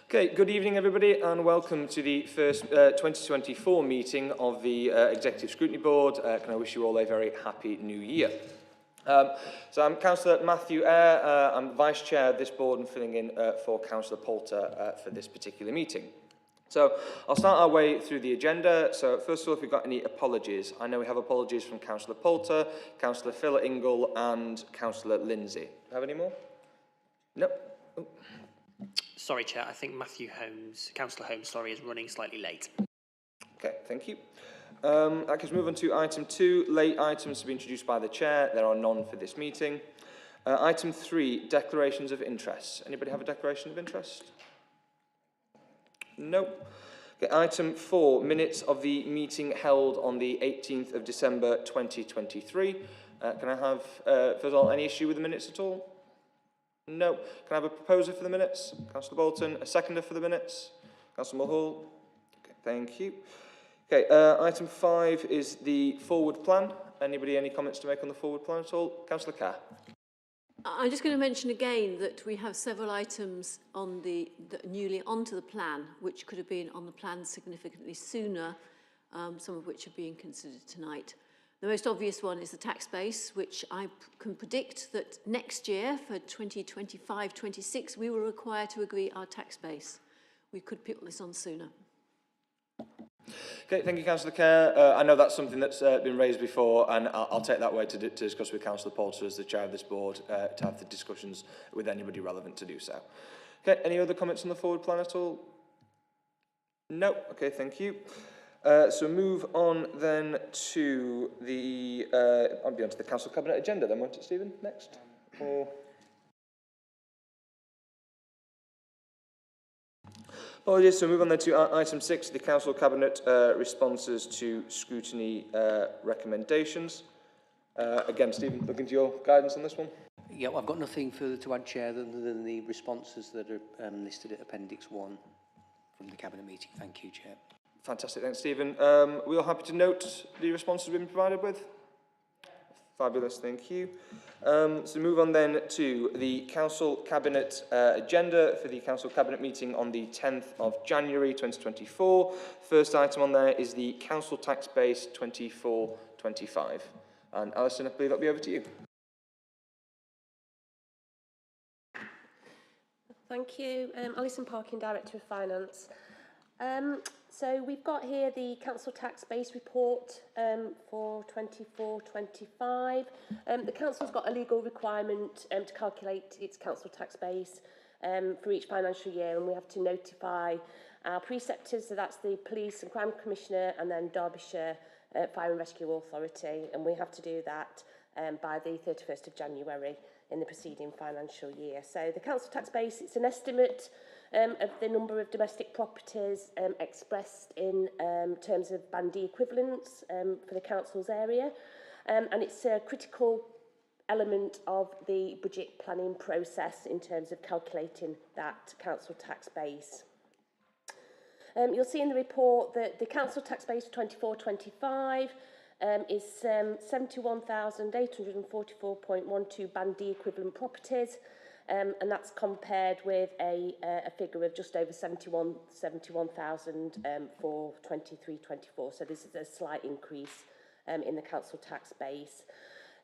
Okay, good evening everybody and welcome to the first 2024 meeting of the Executive Scrutiny Board. Can I wish you all a very happy new year. So I'm Councillor Matthew Eyre, I'm Vice Chair of this board and filling in for Councillor Poulter for this particular meeting. So I'll start our way through the agenda. So first of all, if we've got any apologies, I know we have apologies from Councillor Poulter, Councillor Phil Ingle and Councillor Lindsay. Do you have any more? No. Oh. Sorry, Chair, I think Councillor Holmes, is running slightly late. Okay, thank you. I can move on to item 2, late items to be introduced by the Chair. There are none for this meeting. Item 3, declarations of interest. Anybody have a declaration of interest? No. Okay, item 4, minutes of the meeting held on the 18th of December 2023. Can I have, first of all, any issue with the minutes at all? No. Can I have a proposer for the minutes? Councillor Bolton. A seconder for the minutes? Councillor Mulhall. Okay, thank you. Okay, item 5 is the forward plan. Anybody any comments to make on the forward plan at all? Councillor Kerr. I'm just going to mention again that we have several items on newly onto the plan, which could have been on the plan significantly sooner, some of which are being considered tonight. The most obvious one is the tax base, which I can predict that next year, for 2025-26, we will require to agree our tax base. We could put this on sooner. Okay, thank you, Councillor Kerr. I know that's something that's been raised before, and I'll take that way to discuss with Councillor Poulter as the chair of this board, to have the discussions with anybody relevant to do so. Okay, any other comments on the forward plan at all? No. Okay, thank you. So move on then to the onto the Council Cabinet agenda then, won't it, Stephen? Next? Or... Apologies, so move on then to item 6, the Council Cabinet responses to scrutiny recommendations. Again, Stephen, looking to your guidance on this one. Yeah, well, I've got nothing further to add, Chair, other than the responses that are listed at Appendix 1 from the Cabinet meeting. Thank you, Chair. Fantastic, thanks, Stephen. We're all happy to note the responses we've been provided with. Fabulous, thank you. So move on then to the Council Cabinet agenda for the Council Cabinet meeting on the 10th of January 2024. First item on there is the Council Tax Base 24-25. And Alison, I believe that'll be over to you. Thank you. Alison Parkin, Director of Finance. So we've got here the Council Tax Base report for 24-25. The Council's got a legal requirement to calculate its Council Tax Base for each financial year, and we have to notify our preceptors, so that's the Police and Crime Commissioner and then Derbyshire Fire and Rescue Authority, and we have to do that by the 31st of January in the preceding financial year. So the Council Tax Base, it's an estimate of the number of domestic properties expressed in terms of Band D equivalents for the Council's area. And it's a critical element of the budget planning process in terms of calculating that Council Tax Base. You'll see in the report that the Council Tax Base 24-25 is 71,844.12 Band D equivalent properties. And that's compared with a figure of just over 71,000 for 23-24. So this is a slight increase in the council tax base.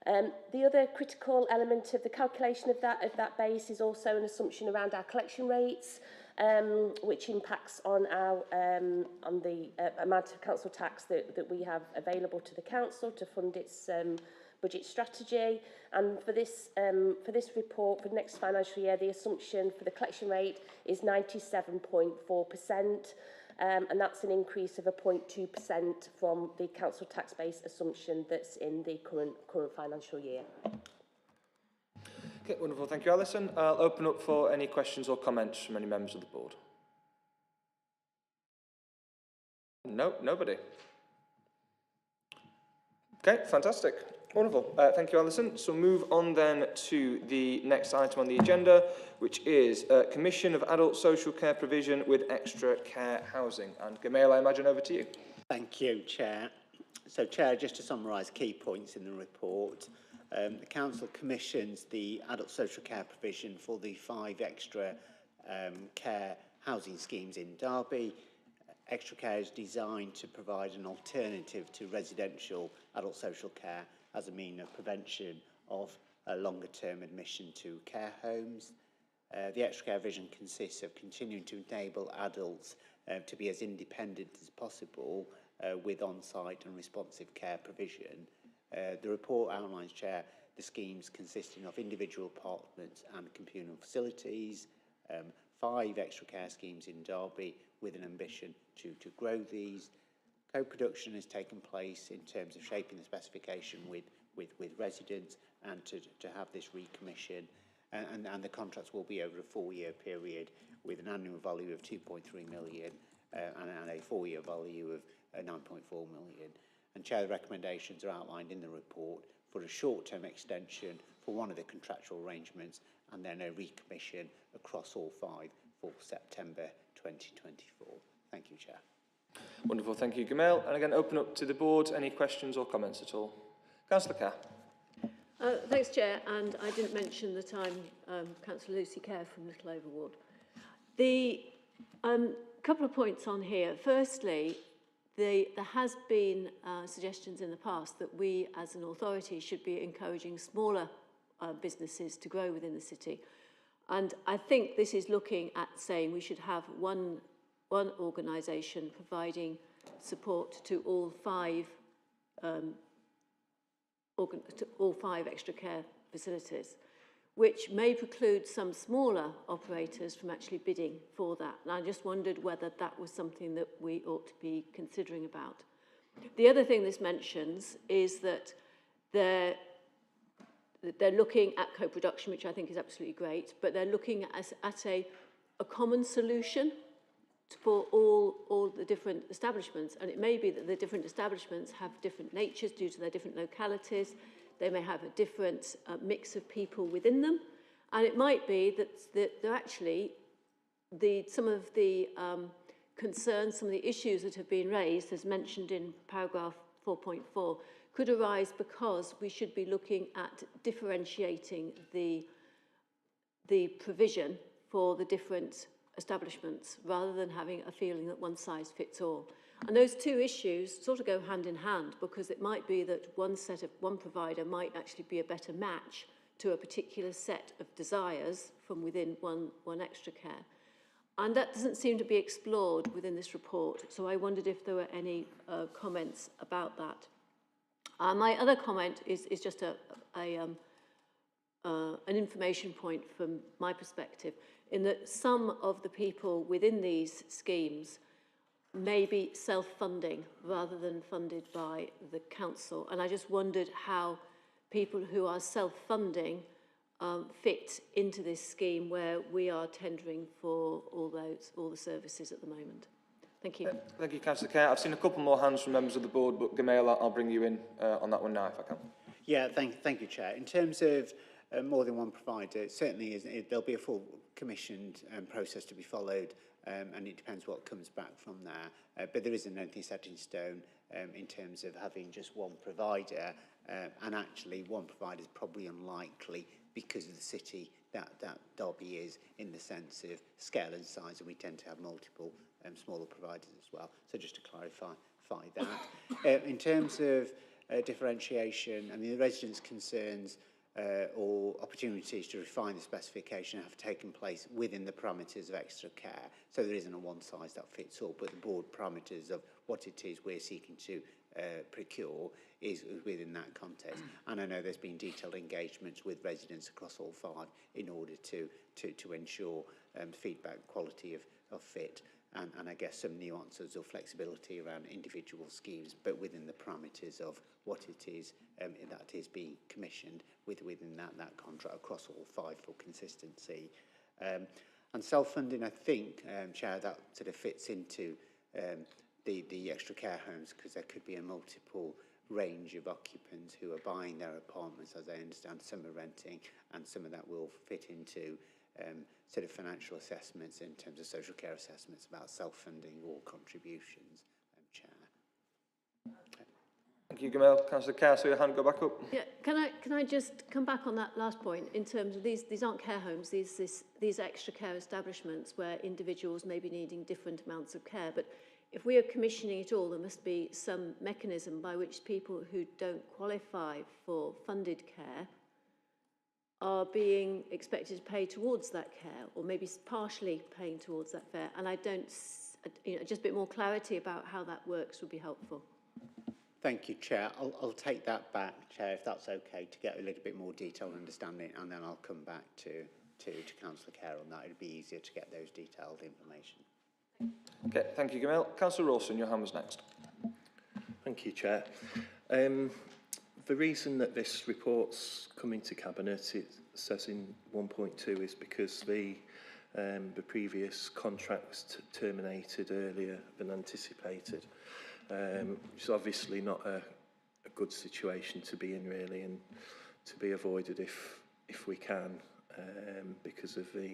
The other critical element of the calculation of that base is also an assumption around our collection rates, which impacts on our on the amount of council tax that we have available to the council to fund its budget strategy. And for this report for the next financial year, the assumption for the collection rate is 97.4%, and that's an increase of 0.2% from the council tax base assumption that's in the current financial year. Okay, wonderful. Thank you, Alison. I'll open up for any questions or comments from any members of the board. No, nobody. Okay, fantastic. Wonderful. Thank you, Alison. So move on then to the next item on the agenda, which is Commission of Adult Social Care Provision with Extra Care Housing. And Gamal, I imagine over to you. Thank you, Chair. So, Chair, just to summarise key points in the report, the Council commissions the adult social care provision for the 5 extra care housing schemes in Derby. Extra care is designed to provide an alternative to residential adult social care as a mean of prevention of longer-term admission to care homes. The extra care vision consists of continuing to enable adults to be as independent as possible with on-site and responsive care provision. The report outlines, Chair, the schemes consisting of individual apartments and communal facilities, 5 extra care schemes in Derby with an ambition to grow these. Co-production has taken place in terms of shaping the specification with residents and to have this recommission. And the contracts will be over a 4-year period with an annual value of 2.3 million and a 4-year value of 9.4 million. And Chair, the recommendations are outlined in the report for a short-term extension for one of the contractual arrangements and then a recommission across all 5 for September 2024. Thank you, Chair. Wonderful, thank you, Gamal. And again, open up to the board. Any questions or comments at all? Councillor Carr. Thanks, Chair, and I didn't mention that I'm Councillor Lucy Kerr from Little Over Ward. The couple of points on here. Firstly, there has been suggestions in the past that we as an authority should be encouraging smaller businesses to grow within the city. And I think this is looking at saying we should have one organisation providing support to all 5 extra care facilities, which may preclude some smaller operators from actually bidding for that. And I just wondered whether that was something that we ought to be considering about. The other thing this mentions is that they're looking at co-production, which I think is absolutely great, but they're looking at a common solution for all the different establishments. And it may be that the different establishments have different natures due to their different localities. They may have a different mix of people within them. And it might be that they're actually some of the concerns, some of the issues that have been raised, as mentioned in paragraph 4.4, could arise because we should be looking at differentiating the provision for the different establishments rather than having a feeling that one size fits all. And those 2 issues sort of go hand in hand, because it might be that one provider might actually be a better match to a particular set of desires from within one extra care. And that doesn't seem to be explored within this report. So I wondered if there were any comments about that. My other comment is just an information point from my perspective, in that some of the people within these schemes may be self-funding rather than funded by the council. And I just wondered how people who are self-funding fit into this scheme where we are tendering for all the services at the moment. Thank you. Thank you, Councillor Kerr. I've seen a couple more hands from members of the board, but Gamal, I'll bring you in on that one now if I can. Yeah, thank you, Chair. In terms of more than one provider, it certainly is. There'll be a full commissioned process to be followed, and it depends what comes back from there. But there isn't anything set in stone in terms of having just one provider, and actually one provider is probably unlikely because of the city that Derby is, in the sense of scale and size, and we tend to have multiple smaller providers as well. So just to clarify that. In terms of differentiation, I mean, the residents' concerns or opportunities to refine the specification have taken place within the parameters of extra care. So there isn't a one-size-that-fits-all, but the board parameters of what it is we're seeking to procure is within that context. And I know there's been detailed engagements with residents across all 5 in order to ensure feedback quality of fit. And I guess some nuances or flexibility around individual schemes, but within the parameters of what it is that is being commissioned within that contract across all 5 for consistency. And self-funding, I think, Chair, that sort of fits into the extra care homes, because there could be a multiple range of occupants who are buying their apartments, as I understand. Some are renting, and some of that will fit into sort of financial assessments in terms of social care assessments about self-funding or contributions, Chair. Okay. Thank you, Gamal. Councillor Kerr, so your hand go back up. Yeah, can I just come back on that last point in terms of these aren't care homes, these extra care establishments where individuals may be needing different amounts of care. But if we are commissioning it all, there must be some mechanism by which people who don't qualify for funded care are being expected to pay towards that care, or maybe partially paying towards that fare. And I don't, just a bit more clarity about how that works would be helpful. Thank you, Chair. I'll take that back, Chair, if that's okay, to get a little bit more detailed understanding, and then I'll come back to Councillor Kerr on that. It'd be easier to get those detailed information. Okay, thank you, Gamal. Councillor Rawson, your hand was next. Thank you, Chair. The reason that this report's coming to Cabinet, it says in 1.2, is because the previous contract was terminated earlier than anticipated. Which is obviously not a good situation to be in, really, and to be avoided if we can, because of the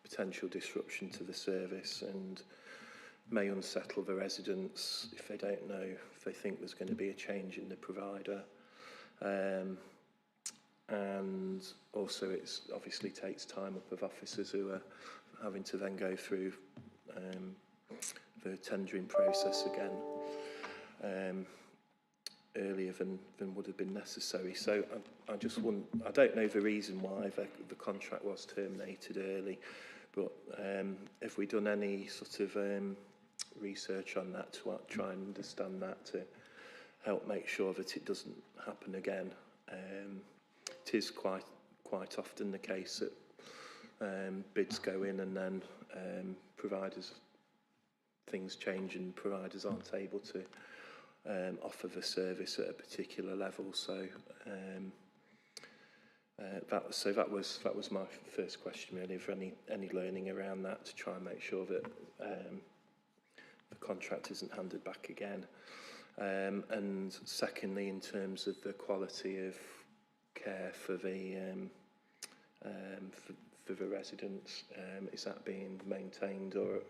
potential disruption to the service, and may unsettle the residents if they don't know, if they think there's going to be a change in the provider. And also it obviously takes time up of officers who are having to then go through the tendering process again earlier than would have been necessary. So I just want, I don't know the reason why the contract was terminated early, but have we done any sort of research on that to try and understand that, to help make sure that it doesn't happen again? It is quite often the case that bids go in and then things change and providers aren't able to offer the service at a particular level. So that was my first question, really, for any learning around that, to try and make sure that the contract isn't handed back again. And secondly, in terms of the quality of care for the residents, is that being maintained, or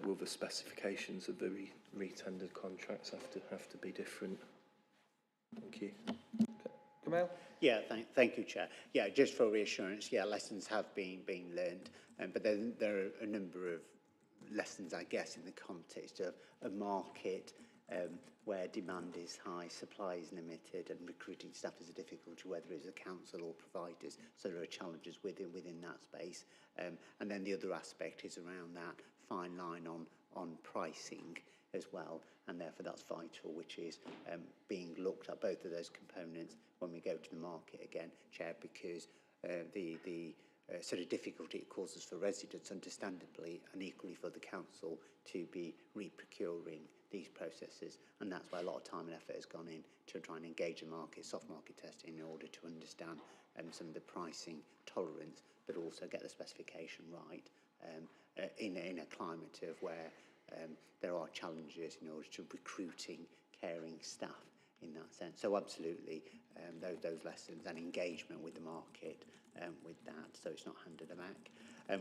will the specifications of the re-tendered contracts have to be different? Thank you. Gamal? Yeah, thank you, Chair. Yeah, just for reassurance, yeah, lessons have been learned, but then there are a number of lessons, I guess, in the context of a market where demand is high, supply is limited, and recruiting staff is a difficulty, whether it's a council or providers. So there are challenges within that space. And then the other aspect is around that fine line on pricing as well, and therefore that's vital, which is being looked at, both of those components, when we go to the market again, Chair, because the sort of difficulty it causes for residents, understandably, and equally for the council, to be re-procuring these processes, and that's why a lot of time and effort has gone in to try and engage the market, soft market testing, in order to understand some of the pricing tolerance, but also get the specification right in a climate of where there are challenges in order to recruiting caring staff in that sense. So absolutely, those lessons and engagement with the market with that, so it's not handed back.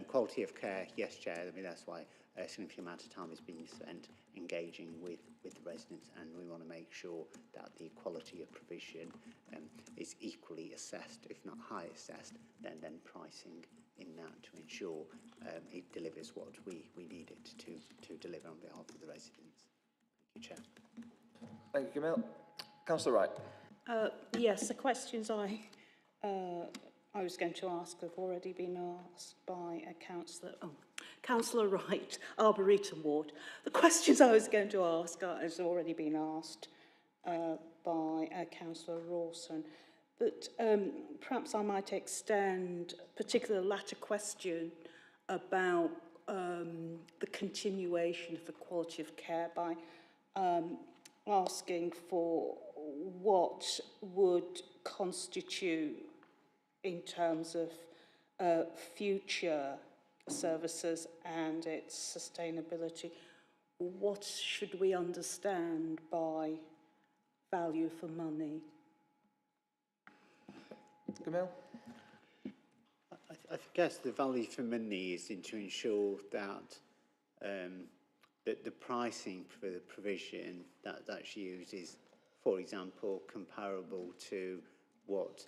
Quality of care, yes, Chair. I mean, that's why a significant amount of time is being spent engaging with the residents, and we want to make sure that the quality of provision is equally assessed, if not high assessed, then pricing in that, to ensure it delivers what we need it to deliver on behalf of the residents. Thank you, Chair. Thank you, Gamal. Councillor Wright. Yes, the questions I was going to ask have already been asked by a Councillor Wright, Arboretum Ward. The questions I was going to ask has already been asked by Councillor Rawson. But perhaps I might extend particular latter question about the continuation of the quality of care by asking for what would constitute, in terms of future services and its sustainability, what should we understand by value for money? Gamal? I guess the value for money is to ensure that that the pricing for the provision that's used is, for example, comparable to what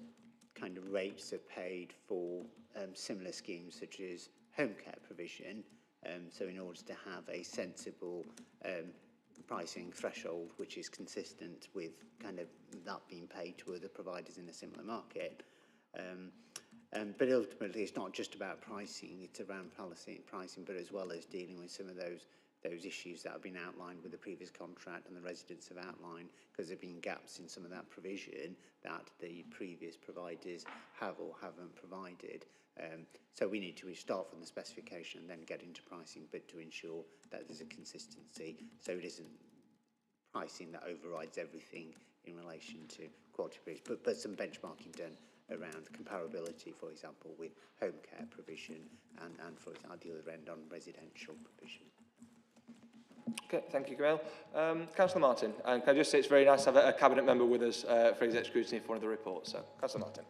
kind of rates are paid for similar schemes such as home care provision. So in order to have a sensible pricing threshold which is consistent with kind of that being paid to other providers in a similar market. But ultimately it's not just about pricing, it's around pricing, but as well as dealing with some of those issues that have been outlined with the previous contract and the residents have outlined, because there have been gaps in some of that provision that the previous providers have or haven't provided. So we need to start from the specification and then get into pricing, but to ensure that there's a consistency, so it isn't pricing that overrides everything in relation to quality provision, but some benchmarking done around comparability, for example, with home care provision and for example, at the other end on residential provision. Okay, thank you, Gamal. Councillor Martin, and can I just say it's very nice to have a cabinet member with us for executive scrutiny for one of the reports. So, Councillor Martin.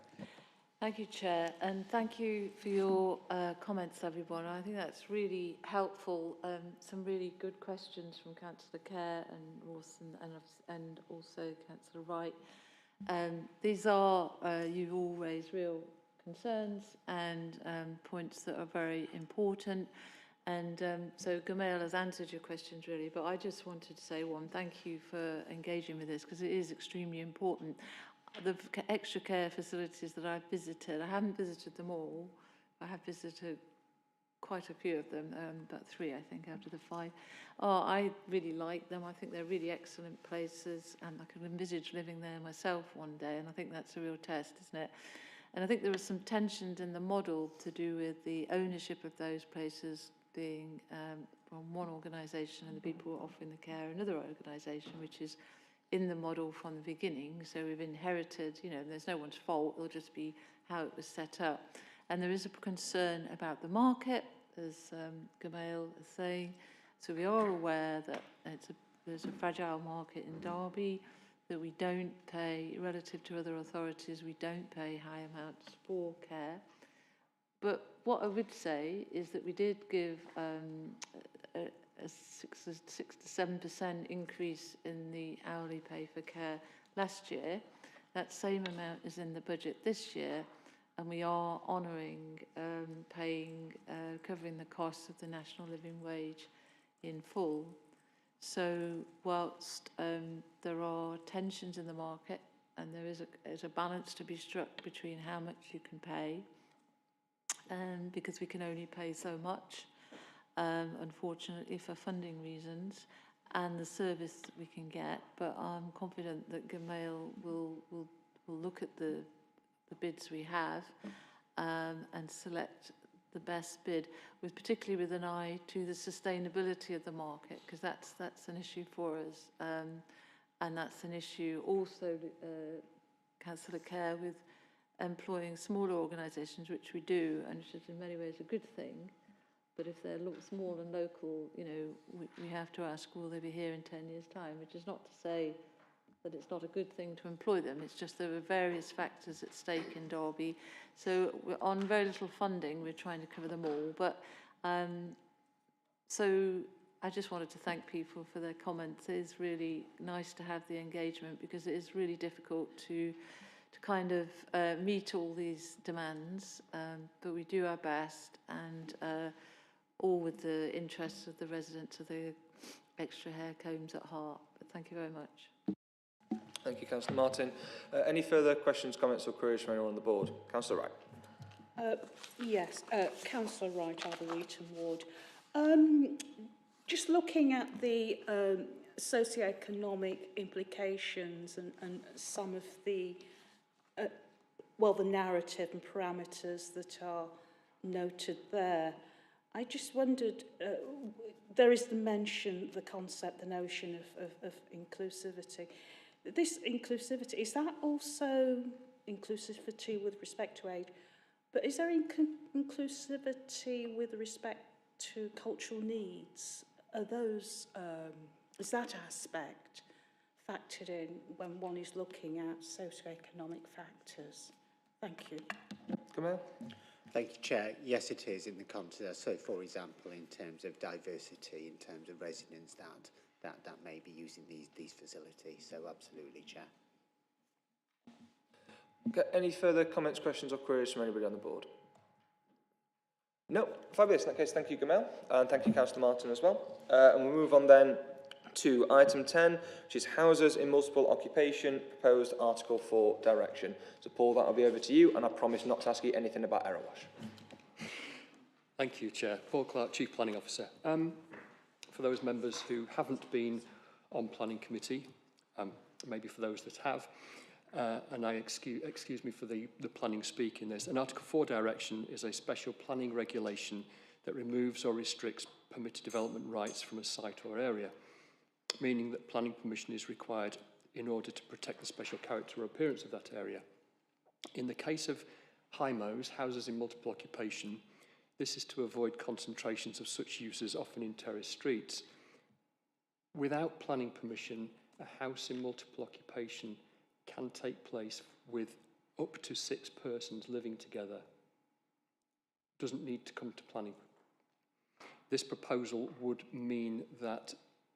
Thank you, Chair, and thank you for your comments, everyone. I think that's really helpful. Some really good questions from Councillor Kerr and Rawson and also Councillor Wright. These are, you've all raised real concerns and points that are very important. And so Gamal has answered your questions really, but I just wanted to say one, thank you for engaging with this because it is extremely important. The extra care facilities that I've visited, I haven't visited them all, I have visited quite a few of them, about 3 I think out of the 5. I really like them. I think they're really excellent places and I could envisage living there myself one day, and I think that's a real test, isn't it? And I think there was some tensions in the model to do with the ownership of those places being from one organisation and the people offering the care another organisation, which is in the model from the beginning. So we've inherited, you know, there's no one's fault, it'll just be how it was set up. And there is a concern about the market, as Gamal is saying. So we are aware that there's a fragile market in Derby, that we don't pay, relative to other authorities, we don't pay high amounts for care. But what I would say is that we did give a 6 to 7% increase in the hourly pay for care last year. That same amount is in the budget this year, and we are honouring covering the costs of the national living wage in full. So whilst there are tensions in the market and there is a balance to be struck between how much you can pay, because we can only pay so much, unfortunately for funding reasons, and the service that we can get. But I'm confident that Gamal will look at the bids we have and select the best bid, particularly with an eye to the sustainability of the market, because that's an issue for us, and that's an issue also, Councillor Kerr, with employing smaller organisations, which we do, and which is in many ways a good thing. But if they're small and local, you know, we have to ask, will they be here in 10 years' time? Which is not to say that it's not a good thing to employ them. It's just there are various factors at stake in Derby. So we're on very little funding, we're trying to cover them all. But so I just wanted to thank people for their comments. It is really nice to have the engagement because it is really difficult to kind of meet all these demands, but we do our best, and all with the interests of the residents of the extra hair combs at heart. But thank you very much. Thank you, Councillor Martin. Any further questions, comments or queries from anyone on the board? Councillor Wright. Yes, Councillor Wright, Arboretum Ward. Just looking at the socio-economic implications and some of the the narrative and parameters that are noted there, I just wondered, there is the mention, the concept, the notion of inclusivity. This inclusivity, is that also inclusivity with respect to aid? But is there inclusivity with respect to cultural needs? Are those, is that aspect factored in when one is looking at socio-economic factors? Thank you. Gamal? Thank you, Chair. Yes, it is in the context. So, for example, in terms of diversity, in terms of residents that may be using these facilities. So, absolutely, Chair. Okay, any further comments, questions or queries from anybody on the board? No, fabulous. In that case, thank you, Gamal, and thank you, Councillor Martin, as well. And we'll move on then to item 10, which is houses in multiple occupation, proposed Article 4 direction. So, Paul, that'll be over to you, and I promise not to ask you anything about Erewash. Thank you, Chair. Paul Clark, Chief Planning Officer. For those members who haven't been on Planning Committee, maybe for those that have, and I excuse me for the planning speak in this, an Article 4 direction is a special planning regulation that removes or restricts permitted development rights from a site or area, meaning that planning permission is required in order to protect the special character or appearance of that area. In the case of HIMOs, houses in multiple occupation, this is to avoid concentrations of such uses, often in terrace streets. Without planning permission, a house in multiple occupation can take place with up to 6 persons living together. Doesn't need to come to planning. This proposal would mean that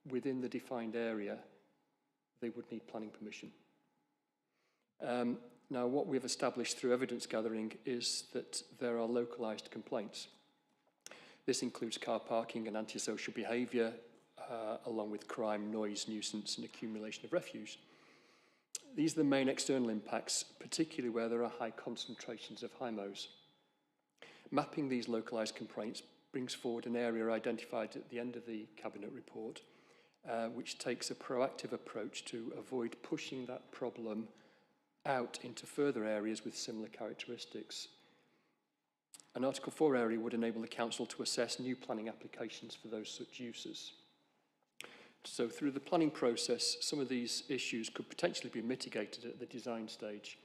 within the defined area, they would need planning permission. Now, what we've established through evidence gathering is that there are localised complaints. This includes car parking and antisocial behaviour, along with crime, noise, nuisance and accumulation of refuse. These are the main external impacts, particularly where there are high concentrations of HIMOs. Mapping these localised complaints brings forward an area identified at the end of the Cabinet report, which takes a proactive approach to avoid pushing that problem out into further areas with similar characteristics. An Article 4 area would enable the Council to assess new planning applications for those such uses. So through the planning process, some of these issues could potentially be mitigated at the design stage.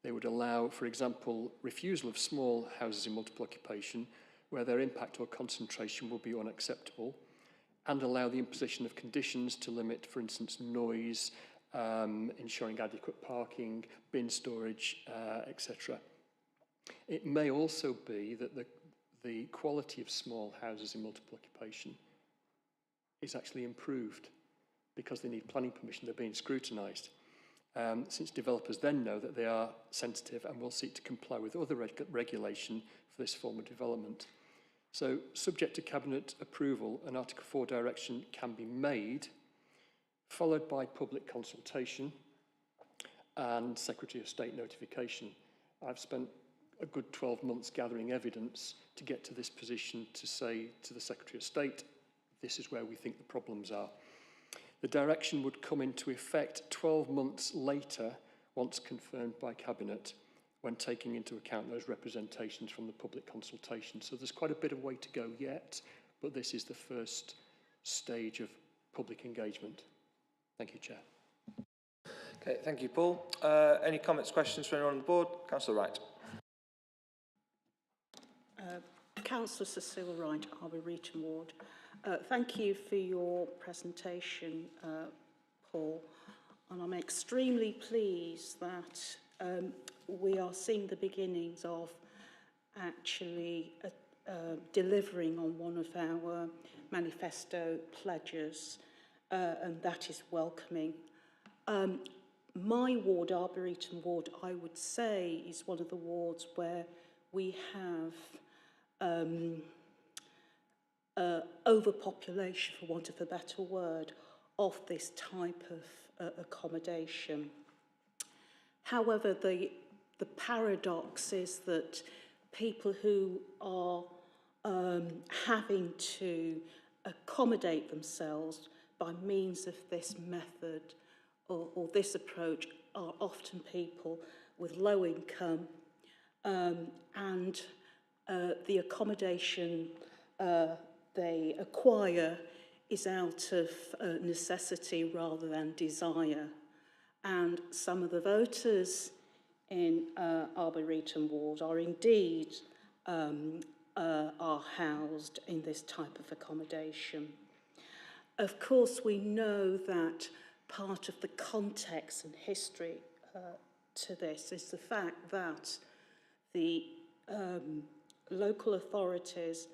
They would allow, for example, refusal of small houses in multiple occupation, where their impact or concentration will be unacceptable, and allow the imposition of conditions to limit, for instance, noise, ensuring adequate parking, bin storage, etc. It may also be that the quality of small houses in multiple occupation is actually improved because they need planning permission, they're being scrutinised. Since developers then know that they are sensitive and will seek to comply with other regulation for this form of development. So, subject to Cabinet approval, an Article 4 direction can be made, followed by public consultation and Secretary of State notification. I've spent a good 12 months gathering evidence to get to this position to say to the Secretary of State, this is where we think the problems are. The direction would come into effect 12 months later, once confirmed by Cabinet, when taking into account those representations from the public consultation. So there's quite a bit of way to go yet, but this is the first stage of public engagement. Thank you, Chair. Okay, thank you, Paul. Any comments, questions from anyone on the board? Councillor Wright. Councillor Cecile Wright, Arboretum Ward. Thank you for your presentation, Paul, and I'm extremely pleased that we are seeing the beginnings of actually delivering on one of our manifesto pledges, and that is welcoming. My ward, Arboretum Ward, I would say is one of the wards where we have overpopulation, for want of a better word, of this type of accommodation. However, the paradox is that people who are having to accommodate themselves by means of this method or this approach are often people with low income, and the accommodation they acquire is out of necessity rather than desire. And some of the voters in Arboretum Ward are indeed are housed in this type of accommodation. Of course, we know that part of the context and history to this is the fact that the local authorities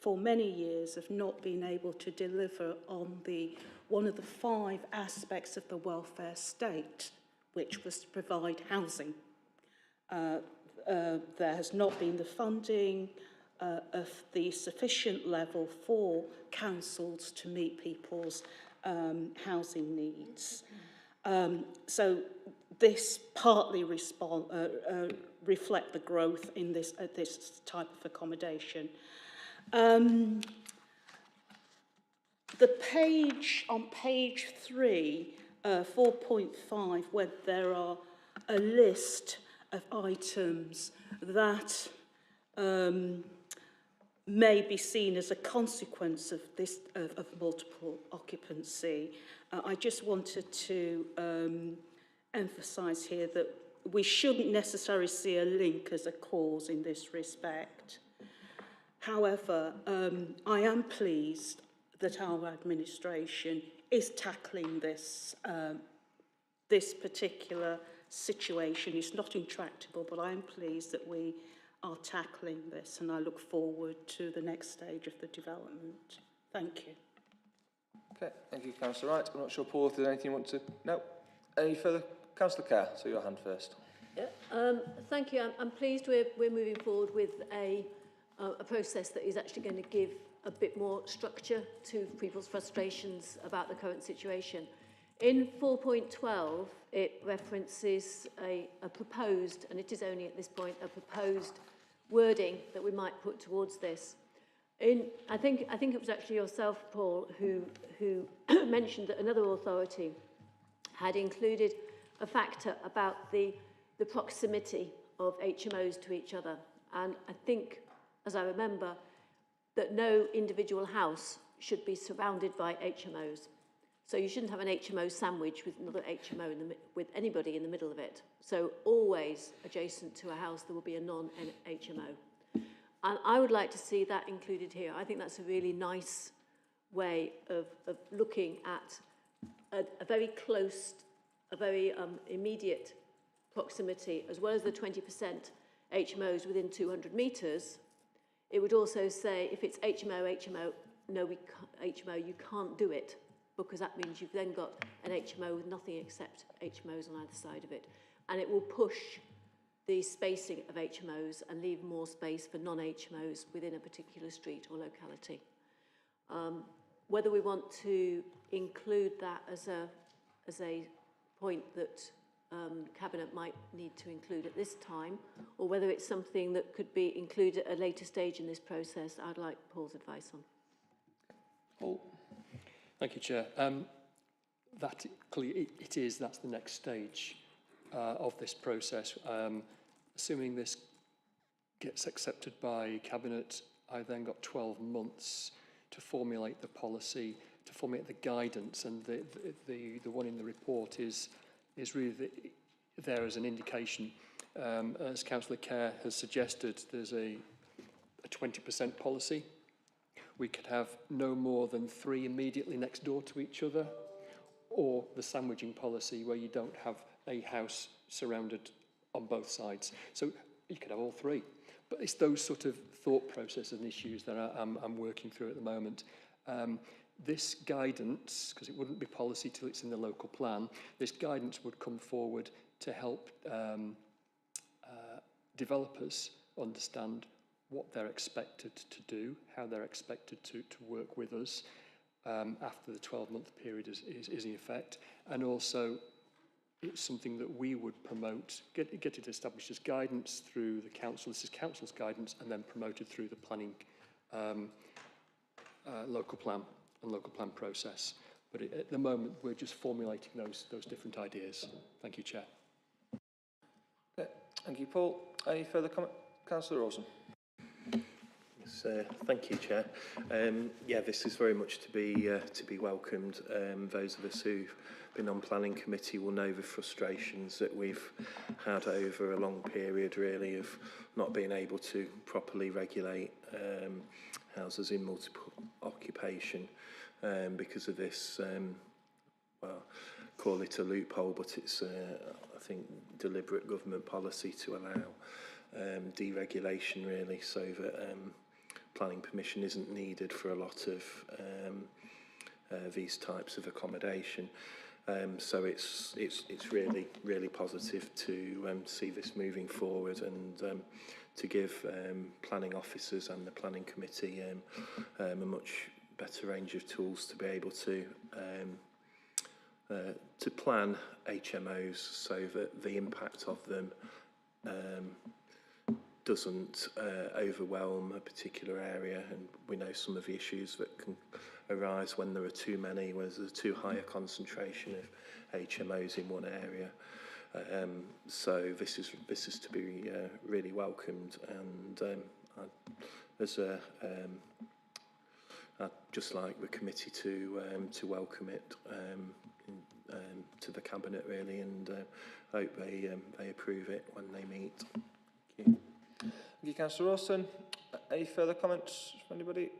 for many years have not been able to deliver on one of the 5 aspects of the welfare state, which was to provide housing. There has not been the funding of the sufficient level for councils to meet people's housing needs. So this partly reflect the growth in this type of accommodation. The page on page 3, 4.5, where there are a list of items that may be seen as a consequence of this of multiple occupancy. I just wanted to emphasise here that we shouldn't necessarily see a link as a cause in this respect. However, I am pleased that our administration is tackling this this particular situation. It's not intractable, but I am pleased that we are tackling this, and I look forward to the next stage of the development. Thank you. Okay, thank you, Councillor Wright. I'm not sure, Paul, if there's anything you want to... No? Any further? Councillor Kerr, so your hand first. Yeah, thank you. I'm pleased we're moving forward with a process that is actually going to give a bit more structure to people's frustrations about the current situation. In 4.12, it references a proposed, and it is only at this point, a proposed wording that we might put towards this. I think it was actually yourself, Paul, who mentioned that another authority had included a factor about the proximity of HMOs to each other. And I think, as I remember, that no individual house should be surrounded by HMOs. So you shouldn't have an HMO sandwich with another HMO with anybody in the middle of it. So always adjacent to a house, there will be a non-HMO. And I would like to see that included here. I think that's a really nice way of looking at a very close, a very immediate proximity, as well as the 20% HMOs within 200 metres. It would also say, if it's HMO, no, HMO, you can't do it, because that means you've then got an HMO with nothing except HMOs on either side of it. And it will push the spacing of HMOs and leave more space for non-HMOs within a particular street or locality. Whether we want to include that as a point that Cabinet might need to include at this time, or whether it's something that could be included at a later stage in this process, I'd like Paul's advice on. Paul. Thank you, Chair. That clearly that's the next stage of this process. Assuming this gets accepted by Cabinet, I then got 12 months to formulate the policy, to formulate the guidance, and the one in the report is really there as an indication. As Councillor Kerr has suggested, there's a 20% policy. We could have no more than 3 immediately next door to each other, or the sandwiching policy where you don't have a house surrounded on both sides. So you could have all 3. But it's those sort of thought processes and issues that I'm working through at the moment. This guidance, because it wouldn't be policy till it's in the local plan, this guidance would come forward to help developers understand what they're expected to do, how they're expected to work with us after the 12-month period is in effect. And also, it's something that we would promote, get it established as guidance through the council. This is council's guidance, and then promoted through the planning local plan and local plan process. But at the moment, we're just formulating those different ideas. Thank you, Chair. Okay. Thank you, Paul. Any further comment? Councillor Rawson. Yes, thank you, Chair. Yeah, this is very much to be welcomed. Those of us who've been on planning committee will know the frustrations that we've had over a long period, really, of not being able to properly regulate houses in multiple occupation because of this. Well, call it a loophole, but it's I think deliberate government policy to allow deregulation really, so that planning permission isn't needed for a lot of these types of accommodation. So it's really positive to see this moving forward, and to give planning officers and the planning committee a much better range of tools to be able to plan HMOs so that the impact of them doesn't overwhelm a particular area. And we know some of the issues that can arise when there are too many, when there's too high a concentration of HMOs in one area. So this is to be really welcomed, and I'd just like the committee to welcome it to the cabinet really, and hope they approve it when they meet. Thank you. Thank you, Councillor Rawson. Any further comments from anybody?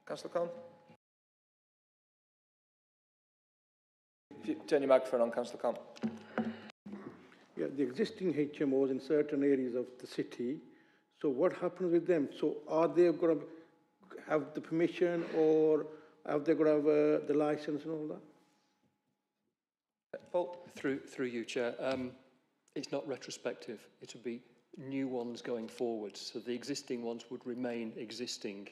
Councillor Cohn? If you turn your microphone on, Councillor Cohn. Yeah, the existing HMOs in certain areas of the city, so what happens with them? So are they going to have the permission, or have they got to have the license and all that? Paul? Through you, Chair. It's not retrospective. It would be new ones going forward. So the existing ones would remain existing.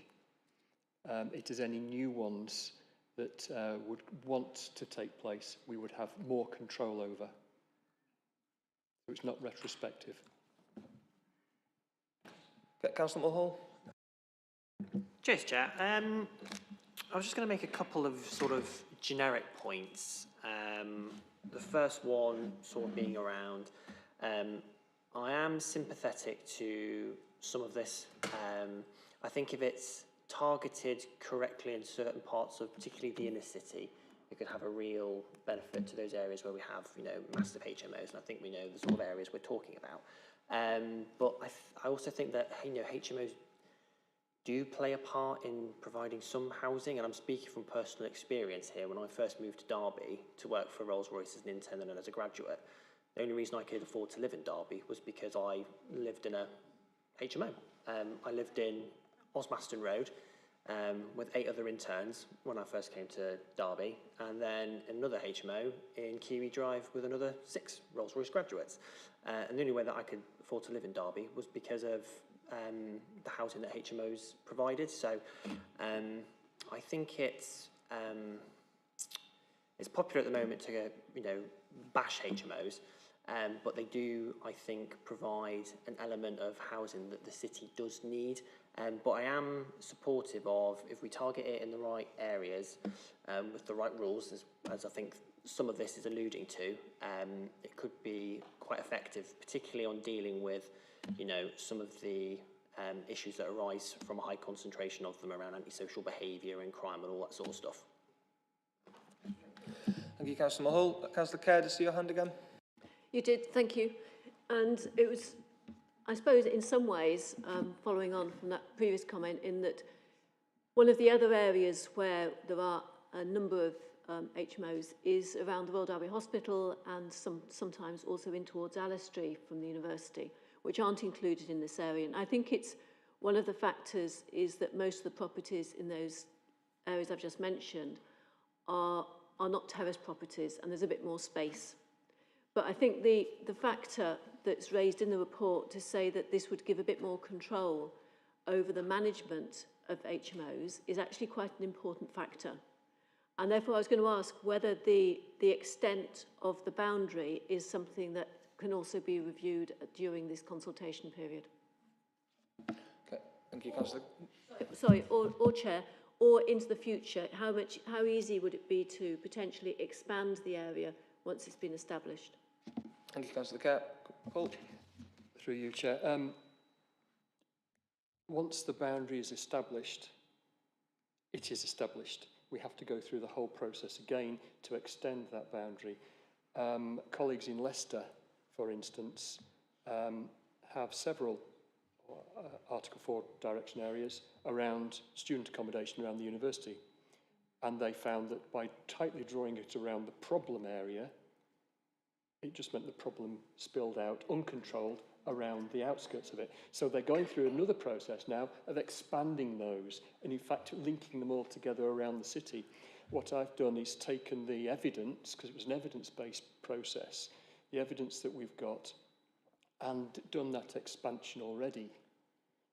It is any new ones that would want to take place, we would have more control over. So it's not retrospective. Okay, Councillor Mulhall? Cheers, Chair. I was just going to make a couple of sort of generic points. The first one sort of being around, I am sympathetic to some of this. I think if it's targeted correctly in certain parts of particularly the inner city, it could have a real benefit to those areas where we have, massive HMOs, and I think we know the sort of areas we're talking about. But I also think that, HMOs do play a part in providing some housing, and I'm speaking from personal experience here. When I first moved to Derby to work for Rolls-Royce as an intern and then as a graduate, the only reason I could afford to live in Derby was because I lived in a HMO. I lived in Osmaston Road with 8 other interns when I first came to Derby, and then another HMO in Kiwi Drive with another 6 Rolls-Royce graduates. And the only way that I could afford to live in Derby was because of the housing that HMOs provided. So I think it's popular at the moment to bash HMOs, but they do, I think, provide an element of housing that the city does need. But I am supportive of, if we target it in the right areas with the right rules, as I think some of this is alluding to, it could be quite effective, particularly on dealing with some of the issues that arise from a high concentration of them around antisocial behaviour and crime and all that sort of stuff. Thank you, Councillor Mulhall. Councillor Kerr, to see your hand again. You did, thank you. And it was, I suppose, in some ways, following on from that previous comment, in that one of the other areas where there are a number of HMOs is around the Royal Derby Hospital, and sometimes also in towards Alistry from the university, which aren't included in this area. And I think it's one of the factors is that most of the properties in those areas I've just mentioned are not terrace properties, and there's a bit more space. But I think the factor that's raised in the report to say that this would give a bit more control over the management of HMOs is actually quite an important factor. And therefore I was going to ask whether the extent of the boundary is something that can also be reviewed during this consultation period. Okay, thank you, Councillor. Sorry, or Chair, or into the future, how easy would it be to potentially expand the area once it's been established? Thank you, Councillor Kerr. Paul? Through you, Chair. Once the boundary is established, it is established. We have to go through the whole process again to extend that boundary. Colleagues in Leicester, for instance, have several Article 4 direction areas around student accommodation around the university. And they found that by tightly drawing it around the problem area, It just meant the problem spilled out uncontrolled around the outskirts of it. So they're going through another process now of expanding those and in fact linking them all together around the city. What I've done is taken the evidence, because it was an evidence-based process, the evidence that we've got, and done that expansion already.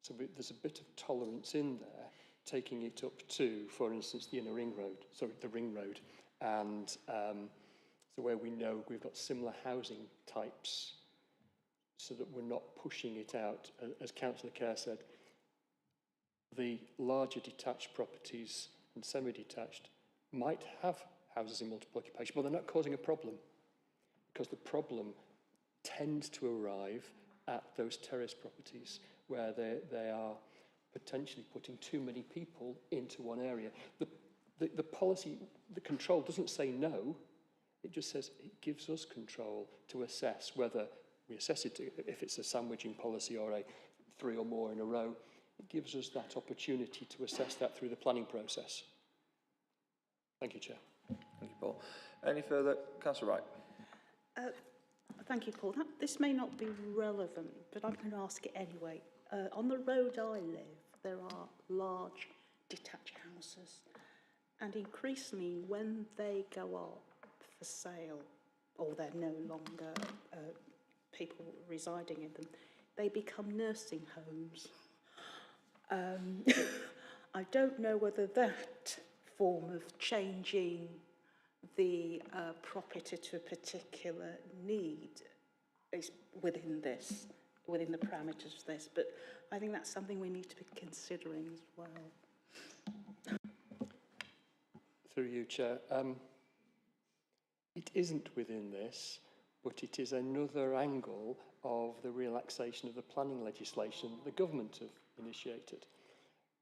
So there's a bit of tolerance in there, taking it up to, for instance, the inner ring road, sorry, the ring road, and so where we know we've got similar housing types, so that we're not pushing it out. As Councillor Kerr said, the larger detached properties and semi-detached might have houses in multiple occupation, but they're not causing a problem, because the problem tends to arrive at those terrace properties where they are potentially putting too many people into one area. The policy, the control doesn't say no, it just says it gives us control to assess whether we assess it, if it's a sandwiching policy or a 3 or more in a row, it gives us that opportunity to assess that through the planning process. Thank you, Chair. Thank you, Paul. Any further? Councillor Wright. Thank you, Paul. This may not be relevant, but I'm going to ask it anyway. On the road I live, there are large detached houses, and increasingly when they go up for sale, or they're no longer people residing in them, they become nursing homes. I don't know whether that form of changing the property to a particular need is within the parameters of this, but I think that's something we need to be considering as well. Through you, Chair. It isn't within this, but it is another angle of the relaxation of the planning legislation that the government have initiated.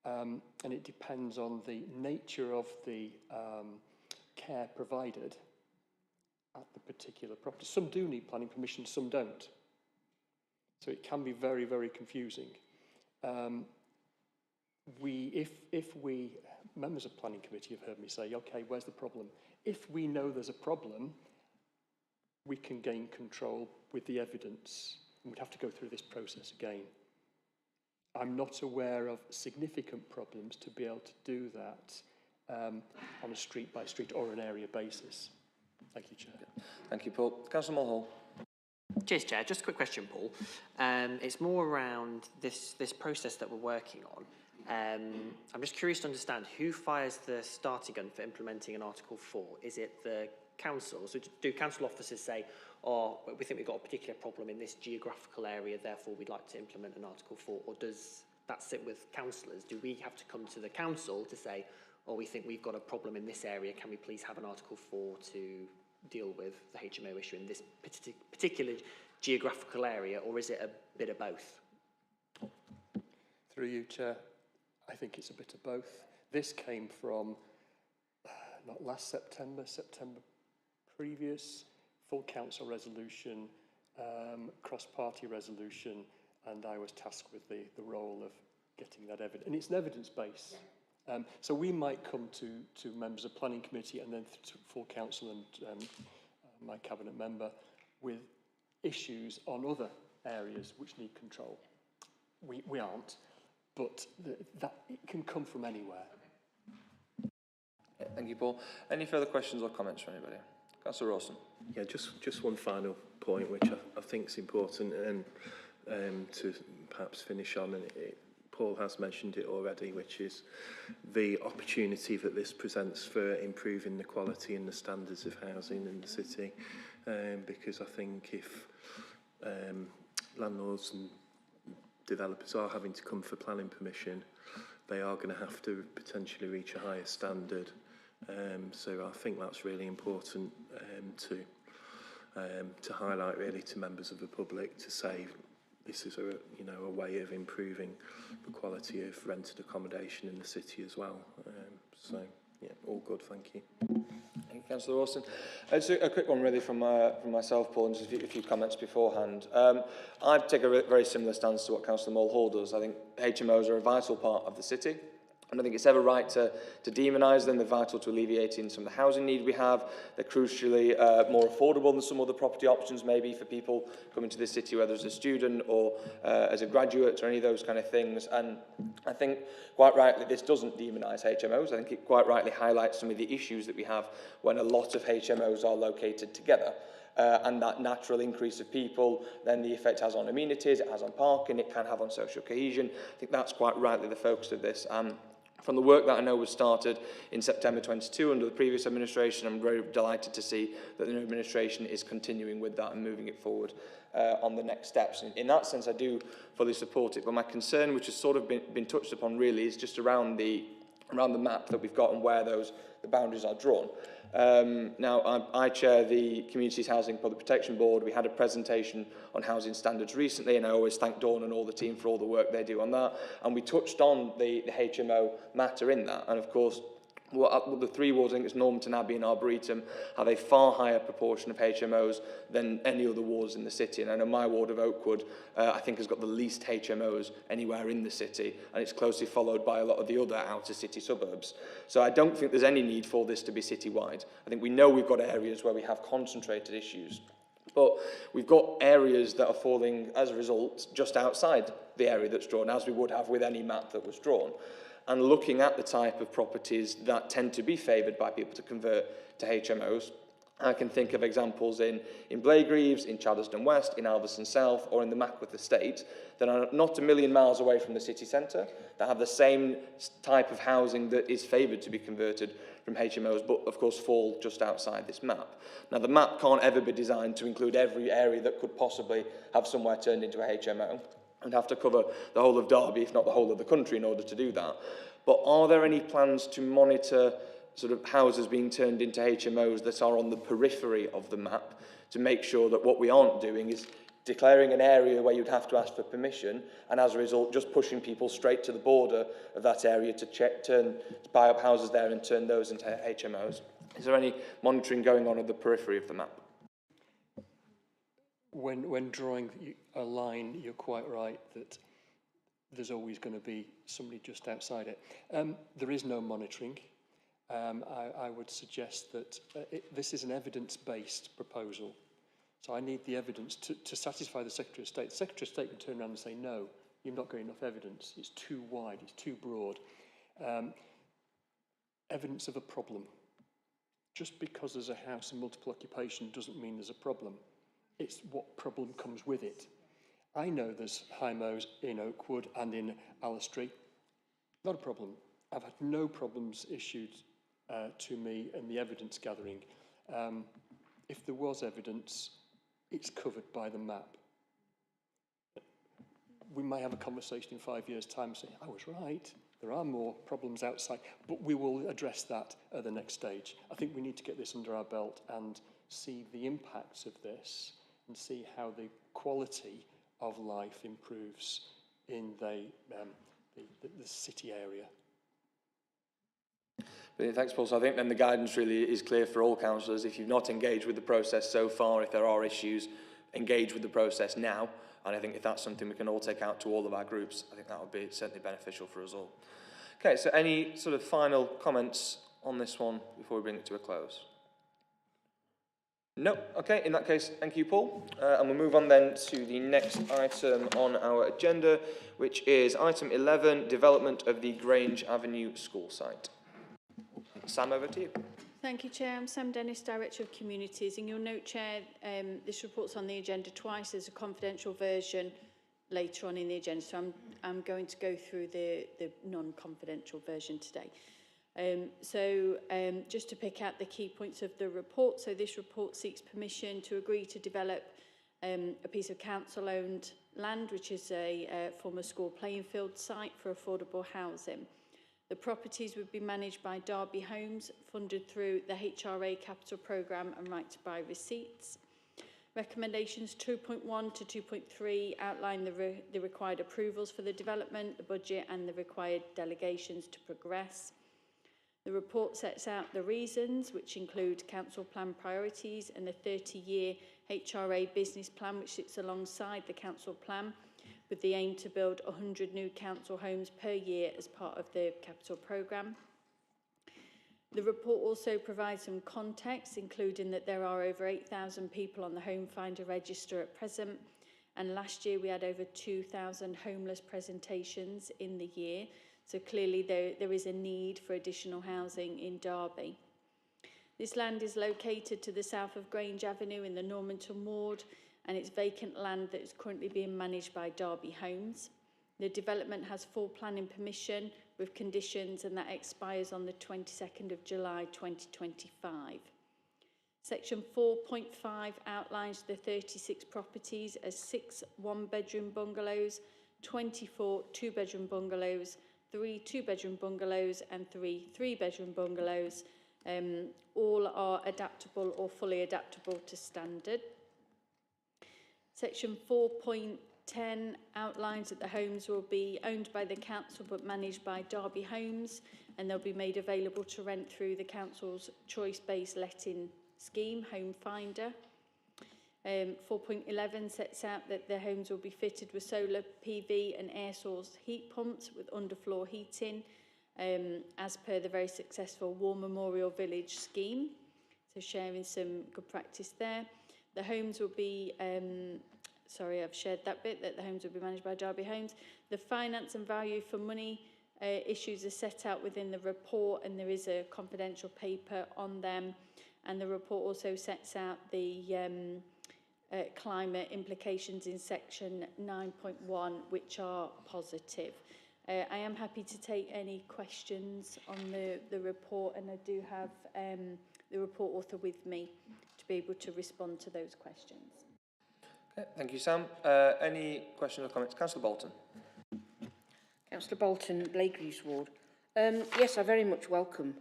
And it depends on the nature of the care provided at the particular property. Some do need planning permission, some don't. So it can be very, very confusing. If we, members of planning committee have heard me say, okay, where's the problem? If we know there's a problem, we can gain control with the evidence. And we'd have to go through this process again. I'm not aware of significant problems to be able to do that on a street-by-street or an area basis. Thank you, Chair. Thank you, Paul. Councillor Mulhall. Cheers, Chair. Just a quick question, Paul. It's more around this process that we're working on. I'm just curious to understand who fires the starting gun for implementing an Article 4. Is it the council? So do council officers say, oh, we think we've got a particular problem in this geographical area, therefore we'd like to implement an Article 4, or does that sit with councillors? Do we have to come to the council to say, oh, we think we've got a problem in this area, can we please have an Article 4 to deal with the HMO issue in this particular geographical area, or is it a bit of both? Through you, Chair, I think it's a bit of both. This came from, not last September, September previous, full council resolution, cross-party resolution, and I was tasked with the role of getting that evidence. And it's an evidence base. So we might come to members of planning committee and then to full council and my cabinet member with issues on other areas which need control. We aren't, but that it can come from anywhere. Yeah, thank you, Paul. Any further questions or comments from anybody? Councillor Rawson. Yeah, just one final point, which I think is important, and to perhaps finish on, and Paul has mentioned it already, which is the opportunity that this presents for improving the quality and the standards of housing in the city, because I think if landlords and developers are having to come for planning permission, they are going to have to potentially reach a higher standard. So I think that's really important to highlight really to members of the public, to say this is a way of improving the quality of rented accommodation in the city as well. So yeah, all good. Thank you. Thank you, Councillor Rawson. Just a quick one really from myself, Paul, and just a few comments beforehand. I take a very similar stance to what Councillor Mulhall does. I think HMOs are a vital part of the city. I don't think it's ever right to demonise them. They're vital to alleviating some of the housing need we have. They're crucially more affordable than some other property options maybe for people coming to this city, whether as a student or as a graduate or any of those kind of things. And I think quite rightly this doesn't demonise HMOs. I think it quite rightly highlights some of the issues that we have when a lot of HMOs are located together. And that natural increase of people, then the effect has on amenities, it has on parking, it can have on social cohesion. I think that's quite rightly the focus of this. From the work that I know was started in September 22 under the previous administration, I'm very delighted to see that the new administration is continuing with that and moving it forward on the next steps. In that sense, I do fully support it, but my concern, which has sort of been touched upon really, is just around the map that we've got and where the boundaries are drawn. Now, I chair the Communities Housing Public Protection Board. We had a presentation on housing standards recently, and I always thank Dawn and all the team for all the work they do on that. And we touched on the HMO matter in that. And of course, the three wards, I think it's Normanton Abbey and Arboretum, have a far higher proportion of HMOs than any other wards in the city. And I know my ward of Oakwood, I think, has got the least HMOs anywhere in the city, and it's closely followed by a lot of the other outer city suburbs. So I don't think there's any need for this to be citywide. I think we know we've got areas where we have concentrated issues, but we've got areas that are falling, as a result, just outside the area that's drawn, as we would have with any map that was drawn. And looking at the type of properties that tend to be favoured by people to convert to HMOs, I can think of examples in Blaegreaves, in Chadderston West, in Alverston South, or in the Mackworth Estate that are not a million miles away from the city centre, that have the same type of housing that is favoured to be converted from HMOs, but of course fall just outside this map. Now, the map can't ever be designed to include every area that could possibly have somewhere turned into a HMO. And have to cover the whole of Derby, if not the whole of the country, in order to do that. But are there any plans to monitor sort of houses being turned into HMOs that are on the periphery of the map to make sure that what we aren't doing is declaring an area where you'd have to ask for permission and as a result just pushing people straight to the border of that area to buy up houses there and turn those into HMOs? Is there any monitoring going on at the periphery of the map? When drawing a line, you're quite right that there's always going to be somebody just outside it. There is no monitoring. I would suggest that this is an evidence-based proposal. So I need the evidence to satisfy the Secretary of State. The Secretary of State can turn around and say, no, you've not got enough evidence. It's too wide, it's too broad. Evidence of a problem. Just because there's a house in multiple occupation doesn't mean there's a problem. It's what problem comes with it. I know there's HMOs in Oakwood and in Allestree. Not a problem. I've had no problems issued to me in the evidence gathering. If there was evidence, it's covered by the map. We may have a conversation in 5 years' time saying, I was right, there are more problems outside, but we will address that at the next stage. I think we need to get this under our belt and see the impacts of this and see how the quality of life improves in the city area. Brilliant, thanks, Paul. So I think then the guidance really is clear for all councillors. If you've not engaged with the process so far, if there are issues, engage with the process now. And I think if that's something we can all take out to all of our groups, I think that would be certainly beneficial for us all. Okay, so any sort of final comments on this one before we bring it to a close? No. Okay, in that case, thank you, Paul. And we'll move on then to the next item on our agenda, which is item 11, development of the Grange Avenue school site. Sam, over to you. Thank you, Chair. I'm Sam Dennis, Director of Communities. And you'll note, Chair, this report's on the agenda twice. There's a confidential version later on in the agenda, so I'm going to go through the non-confidential version today. Just to pick out the key points of the report. So this report seeks permission to agree to develop a piece of council-owned land, which is a former school playing field site for affordable housing. The properties would be managed by Derby Homes, funded through the HRA Capital Programme and Right to Buy receipts. Recommendations 2.1 to 2.3 outline the required approvals for the development, the budget and the required delegations to progress. The report sets out the reasons, which include council plan priorities and the 30-year HRA business plan, which sits alongside the council plan, with the aim to build 100 new council homes per year as part of the capital programme. The report also provides some context, including that there are over 8,000 people on the Home Finder register at present, and last year we had over 2,000 homeless presentations in the year, so clearly there is a need for additional housing in Derby. This land is located to the south of Grange Avenue in the Normanton ward, and it's vacant land that is currently being managed by Derby Homes. The development has full planning permission with conditions, and that expires on the 22nd of July 2025. Section 4.5 outlines the 36 properties as 6 one-bedroom bungalows, 24 two-bedroom bungalows, 3 two-bedroom bungalows and 3 three-bedroom bungalows. All are adaptable or fully adaptable to standard. Section 4.10 outlines that the homes will be owned by the council but managed by Derby Homes, and they'll be made available to rent through the council's choice-based letting scheme, Home Finder. 4.11 sets out that the homes will be fitted with solar PV and air source heat pumps with underfloor heating, as per the very successful War Memorial Village scheme. So sharing some good practice there. The homes will be, sorry, I've shared that bit, that the homes will be managed by Derby Homes. The finance and value for money issues are set out within the report, and there is a confidential paper on them. And the report also sets out the climate implications in section 9.1, which are positive. I am happy to take any questions on the report, and I do have the report author with me to be able to respond to those questions. Okay, thank you, Sam. Any questions or comments? Councillor Bolton. Councillor Bolton, Blakereeves Ward. Yes, I very much welcome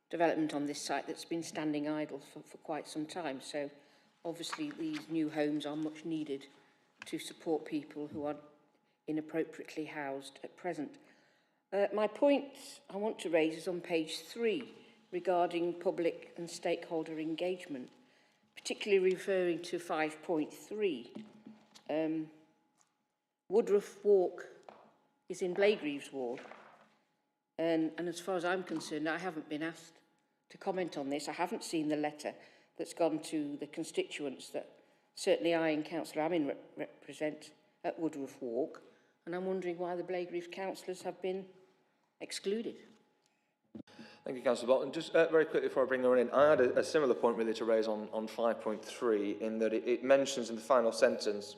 development on this site that's been standing idle for quite some time. So obviously these new homes are much needed to support people who are inappropriately housed at present. My point I want to raise is on page 3 regarding public and stakeholder engagement, particularly referring to 5.3. Woodruff Walk is in Blakereeves Ward, and as far as I'm concerned, I haven't been asked to comment on this. I haven't seen the letter that's gone to the constituents that certainly I and Councillor Amin represent at Woodruff Walk, and I'm wondering why the Blakereeves councillors have been excluded. Thank you, Councillor Bolton. Just very quickly before I bring her in, I had a similar point really to raise on 5.3, in that it mentions in the final sentence,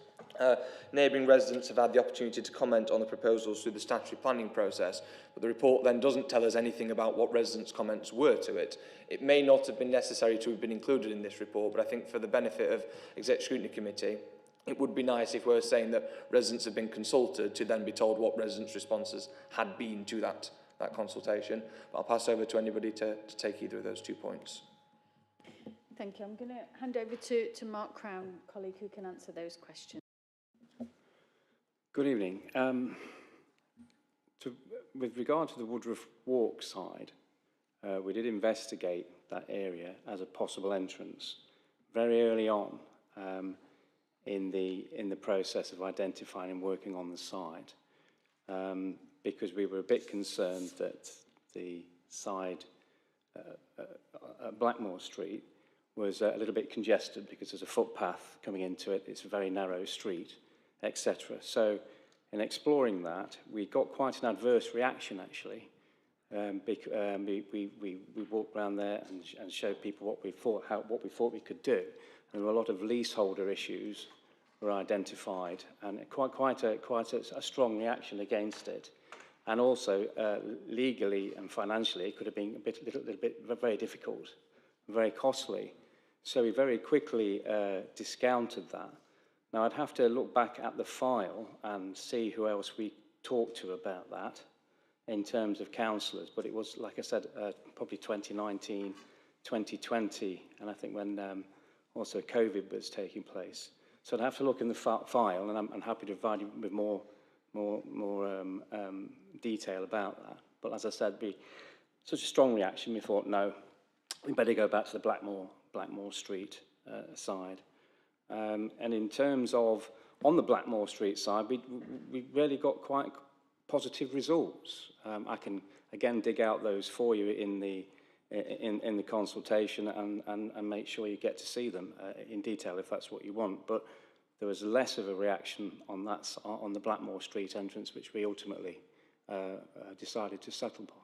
neighbouring residents have had the opportunity to comment on the proposals through the statutory planning process, but the report then doesn't tell us anything about what residents' comments were to it. It may not have been necessary to have been included in this report, but I think for the benefit of Executive Scrutiny Committee, it would be nice if we were saying that residents have been consulted to then be told what residents' responses had been to that consultation. But I'll pass over to anybody to take either of those 2 points. Thank you. I'm going to hand over to Mark Crown, colleague, who can answer those questions. Good evening. With regard to the Woodruff Walk side, we did investigate that area as a possible entrance very early on in the process of identifying and working on the site, because we were a bit concerned that the side at Blackmore Street was a little bit congested because there's a footpath coming into it. It's a very narrow street, etc. So in exploring that, we got quite an adverse reaction, actually. We walked around there and showed people what we thought we could do. And there were a lot of leaseholder issues were identified, and quite a strong reaction against it. And also, legally and financially, it could have been a little bit very difficult, very costly. So we very quickly discounted that. Now, I'd have to look back at the file and see who else we talked to about that in terms of councillors, but it was, like I said, probably 2019, 2020, and I think when also COVID was taking place. So I'd have to look in the file, and I'm happy to provide you with more detail about that. But as I said, such a strong reaction, we thought, no, we better go back to the Blackmore Street side. And in terms of On the Blackmore Street side, we really got quite positive results. I can again dig out those for you in the consultation and make sure you get to see them in detail if that's what you want. But there was less of a reaction on the Blackmore Street entrance, which we ultimately decided to settle upon.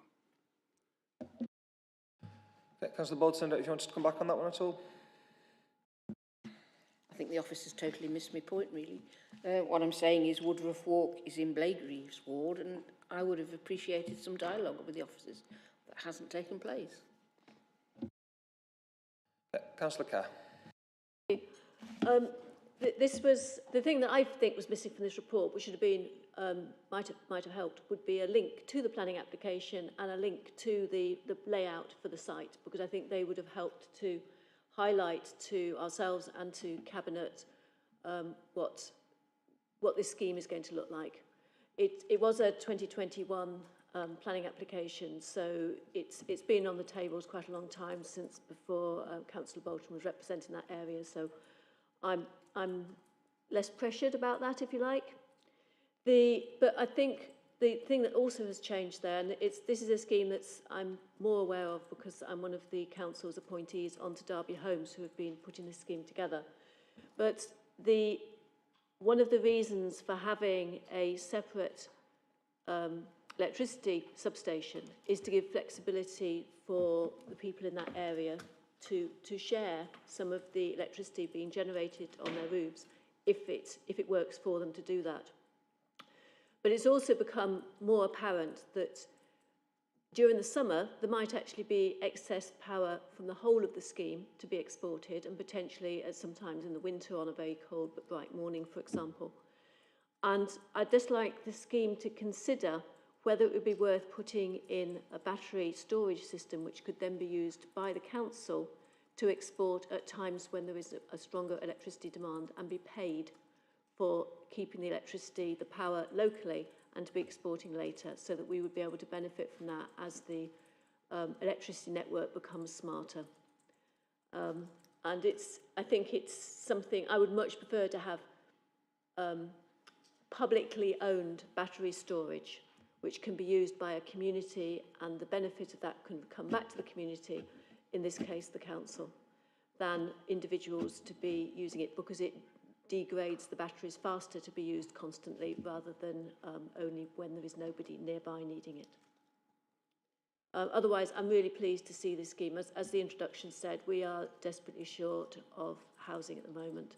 Okay, Councillor Bolton, if you wanted to come back on that one at all? I think the officer's totally missed my point, really. What I'm saying is Woodruff Walk is in Blaegreaves ward, and I would have appreciated some dialogue with the officers. That hasn't taken place. Councillor Kerr. This was the thing that I think was missing from this report, which should have been might have helped, would be a link to the planning application and a link to the layout for the site, because I think they would have helped to highlight to ourselves and to Cabinet what this scheme is going to look like. It was a 2021 planning application, so it's been on the tables quite a long time, since before Councillor Bolton was representing that area. So I'm less pressured about that, if you like. But I think the thing that also has changed there, and this is a scheme that's I'm more aware of because I'm one of the council's appointees onto Derby Homes who have been putting this scheme together. But one of the reasons for having a separate electricity substation is to give flexibility for the people in that area to share some of the electricity being generated on their roofs if it works for them to do that. But it's also become more apparent that during the summer, there might actually be excess power from the whole of the scheme to be exported, and potentially at sometimes in the winter on a very cold but bright morning, for example. And I'd just like the scheme to consider whether it would be worth putting in a battery storage system which could then be used by the council to export at times when there is a stronger electricity demand and be paid for keeping the electricity, the power locally, and to be exporting later, so that we would be able to benefit from that as the electricity network becomes smarter. And I think it's something I would much prefer to have publicly owned battery storage, which can be used by a community, and the benefit of that can come back to the community, in this case the council, than individuals to be using it, because it degrades the batteries faster to be used constantly rather than only when there is nobody nearby needing it. Otherwise, I'm really pleased to see this scheme. As the introduction said, we are desperately short of housing at the moment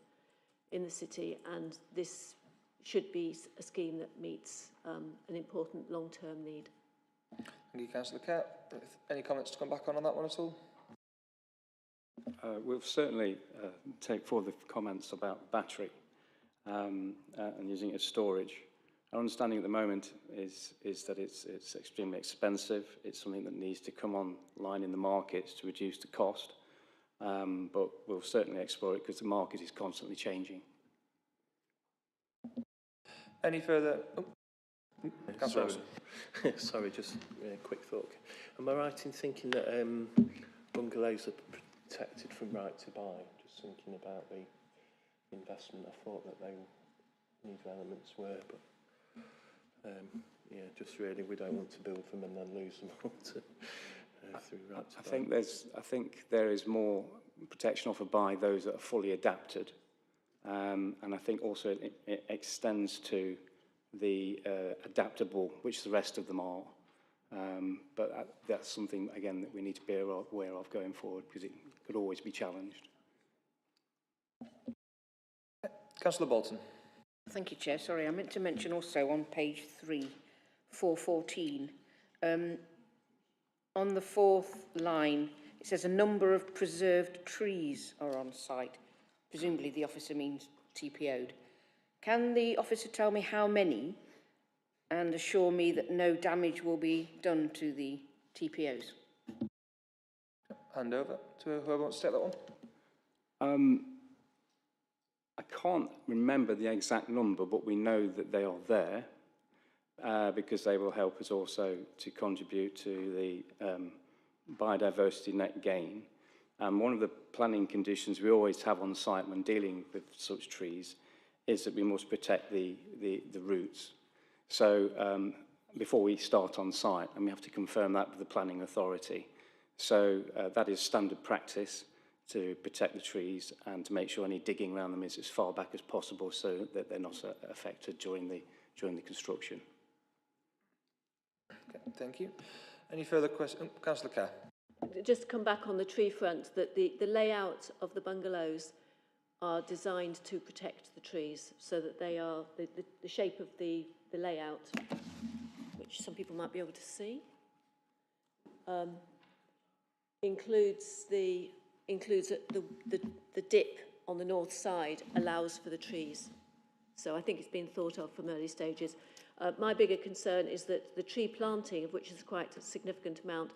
in the city, and this should be a scheme that meets an important long-term need. Thank you, Councillor Kerr. Any comments to come back on that one at all? We'll certainly take forward the comments about battery and using it as storage. Our understanding at the moment is that it's extremely expensive. It's something that needs to come online in the markets to reduce the cost, but we'll certainly explore it because the market is constantly changing. Any further? Councillor Sorry, just a quick thought. Am I right in thinking that bungalows are protected from right to buy? Just thinking about the investment, I thought that these elements were, but yeah, just really we don't want to build them and then lose them all to through right to buy. I think there is more protection offered by those that are fully adapted, and I think also it extends to the adaptable, which the rest of them are. But that's something, again, that we need to be aware of going forward, because it could always be challenged. Councillor Bolton. Thank you, Chair. Sorry, I meant to mention also on page 3, 414, on the fourth line, it says a number of preserved trees are on site. Presumably the officer means TPO'd. Can the officer tell me how many and assure me that no damage will be done to the TPOs? Hand over to whoever wants to take that one. I can't remember the exact number, but we know that they are there because they will help us also to contribute to the biodiversity net gain. One of the planning conditions we always have on site when dealing with such trees is that we must protect the roots. So before we start on site, and we have to confirm that with the planning authority. So that is standard practice to protect the trees and to make sure any digging around them is as far back as possible so that they're not affected during the construction. Okay, thank you. Any further questions? Councillor Kerr. Just to come back on the tree front, that the layout of the bungalows are designed to protect the trees, so that they are, the shape of the layout, which some people might be able to see, includes the dip on the north side, allows for the trees. So I think it's been thought of from early stages. My bigger concern is that the tree planting, of which is quite a significant amount,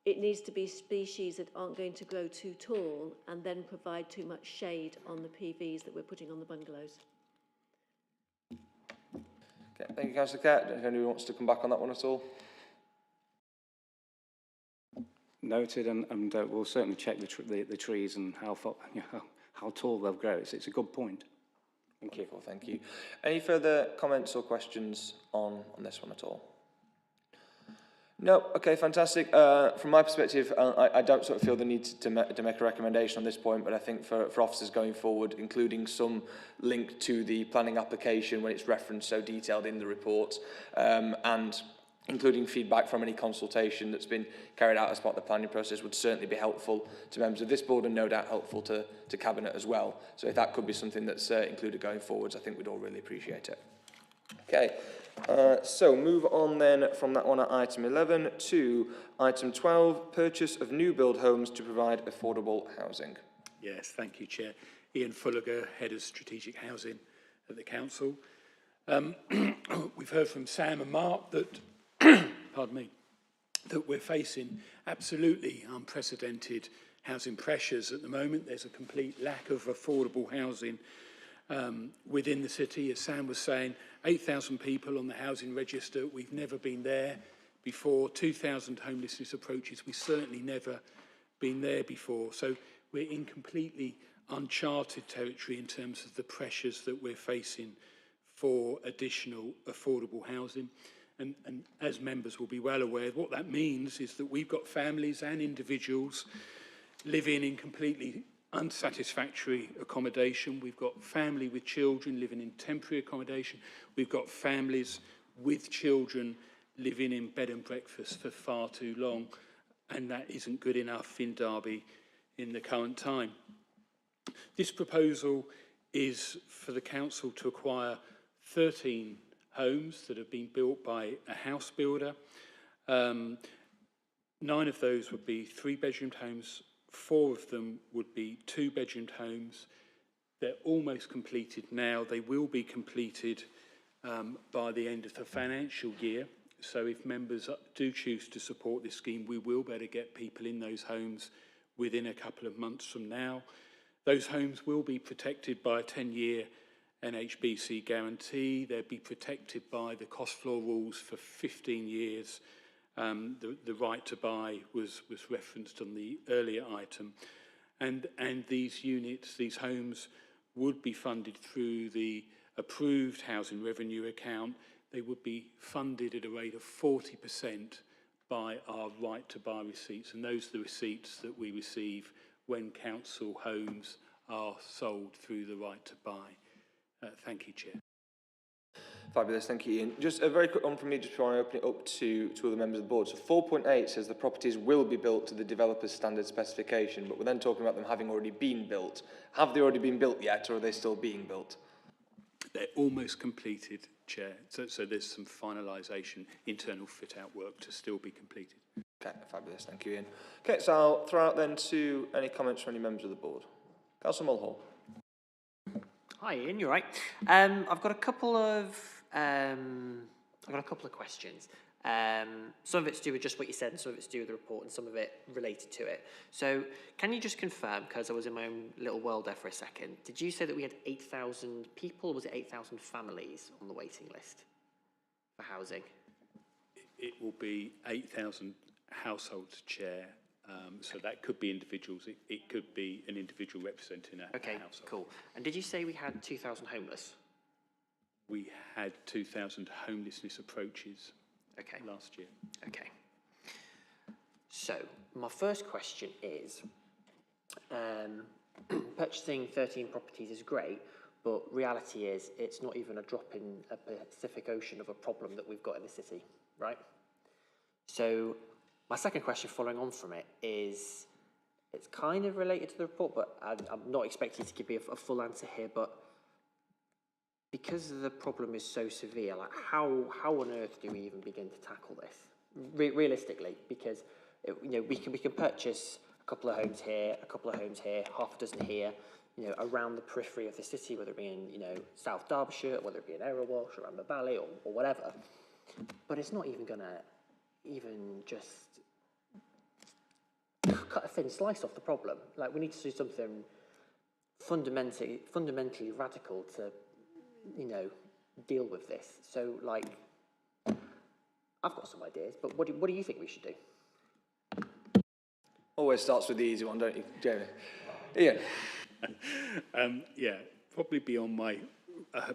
it needs to be species that aren't going to grow too tall and then provide too much shade on the PVs that we're putting on the bungalows. Okay, thank you, Councillor Kerr. If anyone wants to come back on that one at all. Noted, and we'll certainly check the trees and how far, how tall they'll grow. It's a good point. Thank you. Wonderful, thank you. Any further comments or questions on this one at all? No. Okay, fantastic. From my perspective, I don't sort of feel the need to make a recommendation on this point, but I think for officers going forward, including some link to the planning application when it's referenced so detailed in the report, and including feedback from any consultation that's been carried out as part of the planning process would certainly be helpful to members of this board and no doubt helpful to Cabinet as well. So if that could be something that's included going forwards, I think we'd all really appreciate it. Okay, so move on then from that one at item 11 to item 12, purchase of new build homes to provide affordable housing. Yes, thank you, Chair. Ian Fulliger, Head of Strategic Housing at the Council. We've heard from Sam and Mark that pardon me, that we're facing absolutely unprecedented housing pressures at the moment. There's a complete lack of affordable housing within the city. As Sam was saying, 8,000 people on the housing register. We've never been there before. 2,000 homelessness approaches. We've certainly never been there before. So we're in completely uncharted territory in terms of the pressures that we're facing for additional affordable housing. And as members will be well aware, what that means is that we've got families and individuals living in completely unsatisfactory accommodation. We've got family with children living in temporary accommodation. We've got families with children living in bed and breakfast for far too long. And that isn't good enough in Derby in the current time. This proposal is for the council to acquire 13 homes that have been built by a house builder. 9 of those would be 3-bedroomed homes. 4 of them would be 2-bedroomed homes. They're almost completed now. They will be completed by the end of the financial year. So if members do choose to support this scheme, we will be able to get people in those homes within a couple of months from now. Those homes will be protected by a 10-year NHBC guarantee. They'll be protected by the cost floor rules for 15 years. The right to buy was referenced on the earlier item. And these units, these homes, would be funded through the approved housing revenue account. They would be funded at a rate of 40% by our right to buy receipts. And those are the receipts that we receive when council homes are sold through the right to buy. Thank you, Chair. Fabulous, thank you, Ian. Just a very quick one from me just before I open it up to other members of the board. So 4.8 says the properties will be built to the developer's standard specification, but we're then talking about them having already been built. Have they already been built yet, or are they still being built? They're almost completed, Chair. So there's some finalisation, internal fit-out work to still be completed. Okay, fabulous, thank you, Ian. Okay, so I'll throw out then to any comments from any members of the board. Councillor Mulhall. Hi, Ian. You're right. I've got a couple of questions. Some of it's to do with just what you said, and some of it's to do with the report, and some of it related to it. So, can you just confirm, because I was in my own little world there for a second, did you say that we had 8,000 people, or was it 8,000 families on the waiting list for housing? It will be 8,000 households, Chair. So that could be individuals. It could be an individual representing a household. Cool. And did you say we had 2,000 homeless? we had 2,000 homelessness approaches last year. Okay. So, my first question is, purchasing 13 properties is great, but reality is it's not even a drop in a Pacific Ocean of a problem that we've got in the city, right? So, my second question following on from it is, it's kind of related to the report, but I'm not expecting you to give me a full answer here, but because the problem is so severe, like how on earth do we even begin to tackle this realistically? Because we can purchase a couple of homes here, a couple of homes here, half a dozen here, around the periphery of the city, whether it be in South Derbyshire, whether it be in Erewash, around the valley, or whatever. But it's not even gonna just cut a thin slice off the problem. Like, we need to do something fundamentally radical to deal with this. So, like, I've got some ideas, but what do you think we should do? Always starts with the easy one, don't you, Jamie? Ian? Yeah, probably beyond my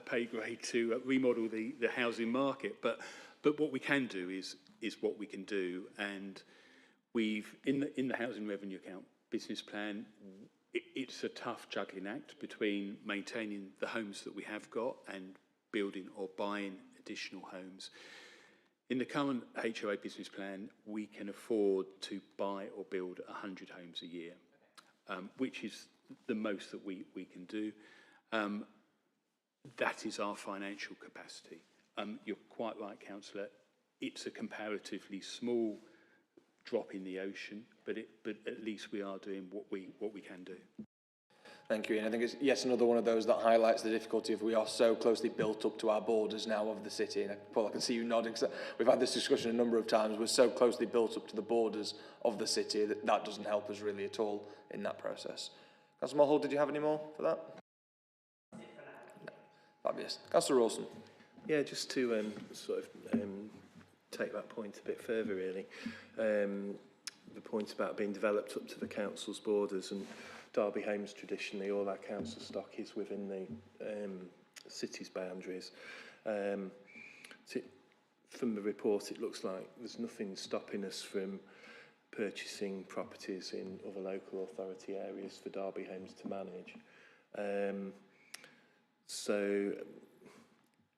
pay grade to remodel the housing market, but what we can do is what we can do, and we've in the housing revenue account business plan. It's a tough juggling act between maintaining the homes that we have got and building or buying additional homes. In the current HOA business plan, we can afford to buy or build 100 homes a year, which is the most that we can do. That is our financial capacity. You're quite right, Councillor. It's a comparatively small drop in the ocean, but at least we are doing what we can do. Thank you, Ian. I think it's yet another one of those that highlights the difficulty of we are so closely built up to our borders now of the city. And Paul, I can see you nodding, because we've had this discussion a number of times. We're so closely built up to the borders of the city that doesn't help us really at all in that process. Councillor Mulhall, did you have any more for that? No. Fabulous. Councillor Rawson. Yeah, just to take that point a bit further, really. The point about being developed up to the council's borders, and Derby Homes, traditionally, all our council stock is within the city's boundaries. From the report, it looks like there's nothing stopping us from purchasing properties in other local authority areas for Derby Homes to manage. So,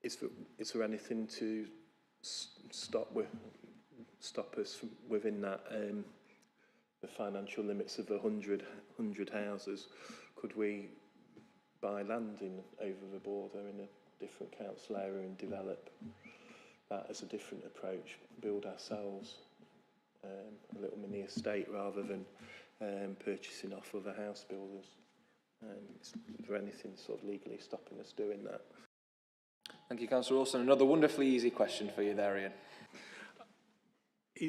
is there anything to stop us from within that the financial limits of 100 houses? Could we buy land over the border in a different council area and develop that as a different approach? Build ourselves a little mini estate rather than purchasing off other house builders. Is there anything sort of legally stopping us doing that? Thank you, Councillor Wilson. Another wonderfully easy question for you there, Ian.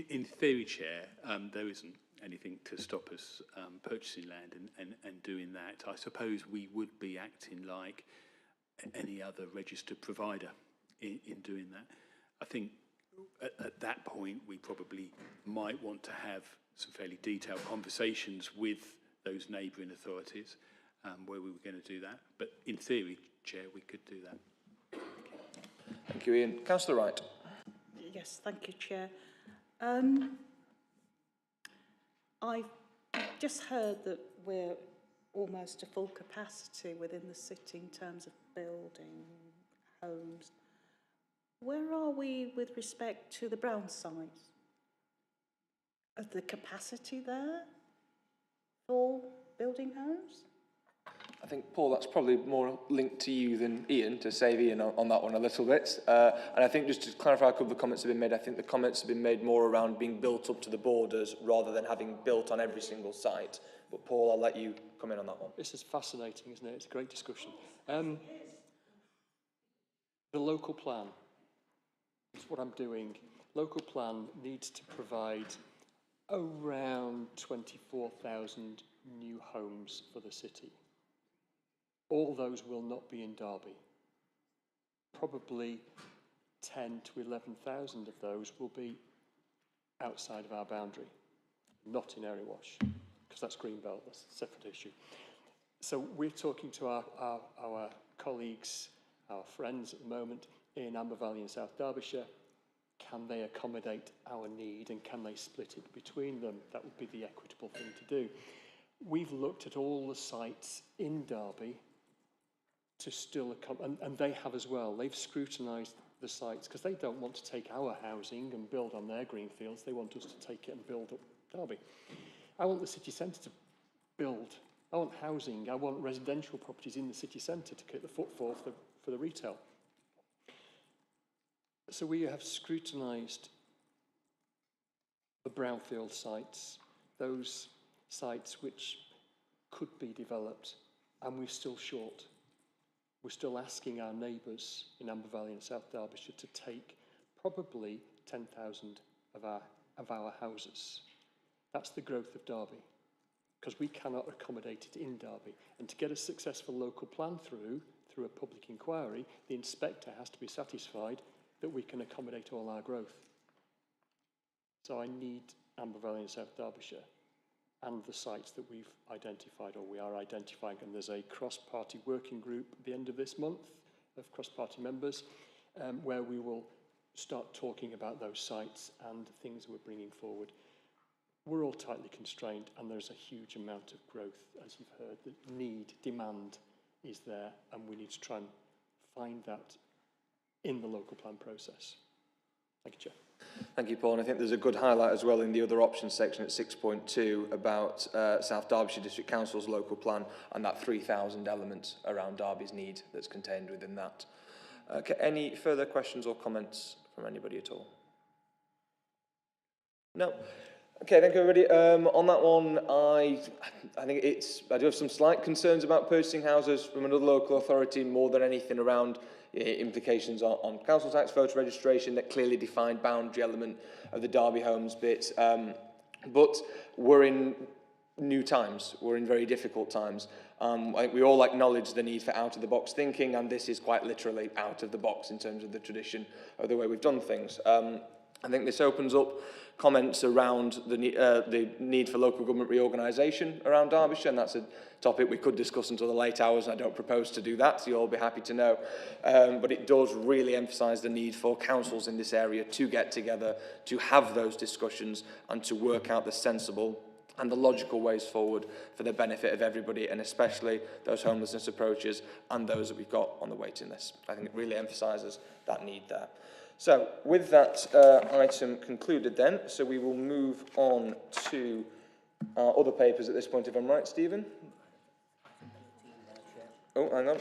In theory, Chair, there isn't anything to stop us purchasing land and doing that. I suppose we would be acting like any other registered provider in doing that. I think at that point we probably might want to have some fairly detailed conversations with those neighbouring authorities where we were going to do that. But in theory, Chair, we could do that. Thank you, Ian. Councillor Wright. Yes, thank you, Chair. I've just heard that we're almost to full capacity within the city in terms of building homes. Where are we with respect to the brown sites? Is the capacity there for building homes? I think, Paul, that's probably more linked to you than Ian, to save Ian on that one a little bit. And I think, just to clarify, a couple of comments have been made. I think the comments have been made more around being built up to the borders rather than having built on every single site. But Paul, I'll let you come in on that one. This is fascinating, isn't it? It's a great discussion. The local plan is what I'm doing. Local plan needs to provide around 24,000 new homes for the city. All those will not be in Derby. Probably 10 to 11,000 of those will be outside of our boundary, not in Erewash, because that's Greenbelt, that's a separate issue. So we're talking to our colleagues our friends at the moment in Amber Valley and South Derbyshire. Can they accommodate our need and can they split it between them? That would be the equitable thing to do. We've looked at all the sites in Derby to still accommodate, and they have as well. They've scrutinised the sites because they don't want to take our housing and build on their greenfields. They want us to take it and build up Derby. I want the city centre to build. I want housing. I want residential properties in the city centre to get the footfall for the retail. So we have scrutinised the brownfield sites, those sites which could be developed, and we're still short. We're still asking our neighbours in Amber Valley and South Derbyshire to take probably 10,000 of our houses. That's the growth of Derby, because we cannot accommodate it in Derby. And to get a successful local plan through a public inquiry, the inspector has to be satisfied that we can accommodate all our growth. So I need Amber Valley and South Derbyshire and the sites that we've identified, or we are identifying, and there's a cross-party working group at the end of this month of cross-party members where we will start talking about those sites and things we're bringing forward. We're all tightly constrained and there's a huge amount of growth, as you've heard. The demand is there, and we need to try and find that in the local plan process. Thank you, Chair. Thank you, Paul. And I think there's a good highlight as well in the other options section at 6.2 about South Derbyshire District Council's local plan and that 3,000 elements around Derby's need that's contained within that. Okay, any further questions or comments from anybody at all? No? Okay, thank you, everybody. On that one, I think I do have some slight concerns about purchasing houses from another local authority more than anything around implications on council tax, voter registration, that clearly defined boundary element of the Derby Homes bit. But we're in new times. We're in very difficult times. I think we all acknowledge the need for out-of-the-box thinking, and this is quite literally out of the box in terms of the tradition of the way we've done things. I think this opens up comments around the need for local government reorganisation around Derbyshire, and that's a topic we could discuss until the late hours, and I don't propose to do that, so you'll all be happy to know. But it does really emphasise the need for councils in this area to get together, to have those discussions, and to work out the sensible and the logical ways forward for the benefit of everybody, and especially those homelessness approaches and those that we've got on the waiting list. I think it really emphasises that need there. So, with that item concluded then, so we will move on to our other papers at this point, if I'm right, Stephen? Oh, hang on.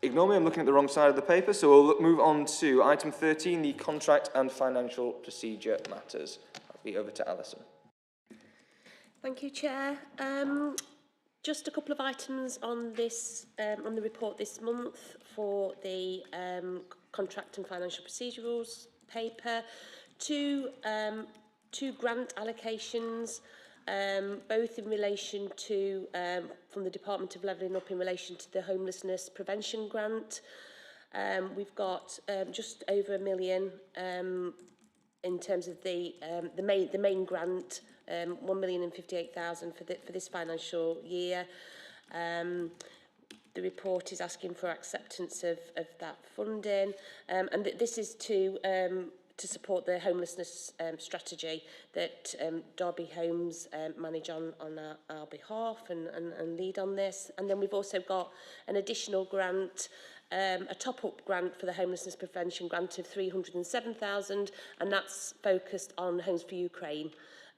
Ignore me, I'm looking at the wrong side of the paper, so we'll move on to item 13, the contract and financial procedure matters. I'll be over to Alison. Thank you, Chair. Just a couple of items on this, on the report this month for the contract and financial procedurals paper. Two grant allocations, both in relation to, from the Department of Levelling Up in relation to the homelessness prevention grant. We've got just over £1 million in terms of the main grant. 1,058,000 for this financial year. The report is asking for acceptance of that funding, and this is to support the homelessness strategy that Derby Homes manage on our behalf and lead on this. And then we've also got an additional grant, a top-up grant for the homelessness prevention grant of 307,000, and that's focused on Homes for Ukraine.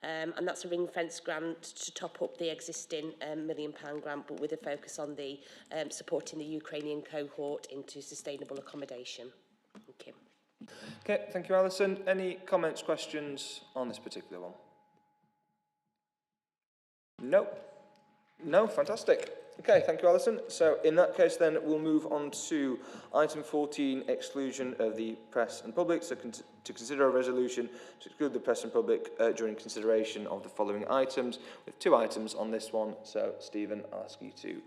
And that's a ring-fence grant to top up the existing £1 million grant, but with a focus on the supporting the Ukrainian cohort into sustainable accommodation. Thank you. Okay, thank you, Alison. Any comments, questions on this particular one? No? No? Fantastic. Okay, thank you, Alison. So in that case then, we'll move on to item 14, exclusion of the press and public. So to consider a resolution to exclude the press and public during consideration of the following items. We have two items on this one. So Stephen, I'll ask you to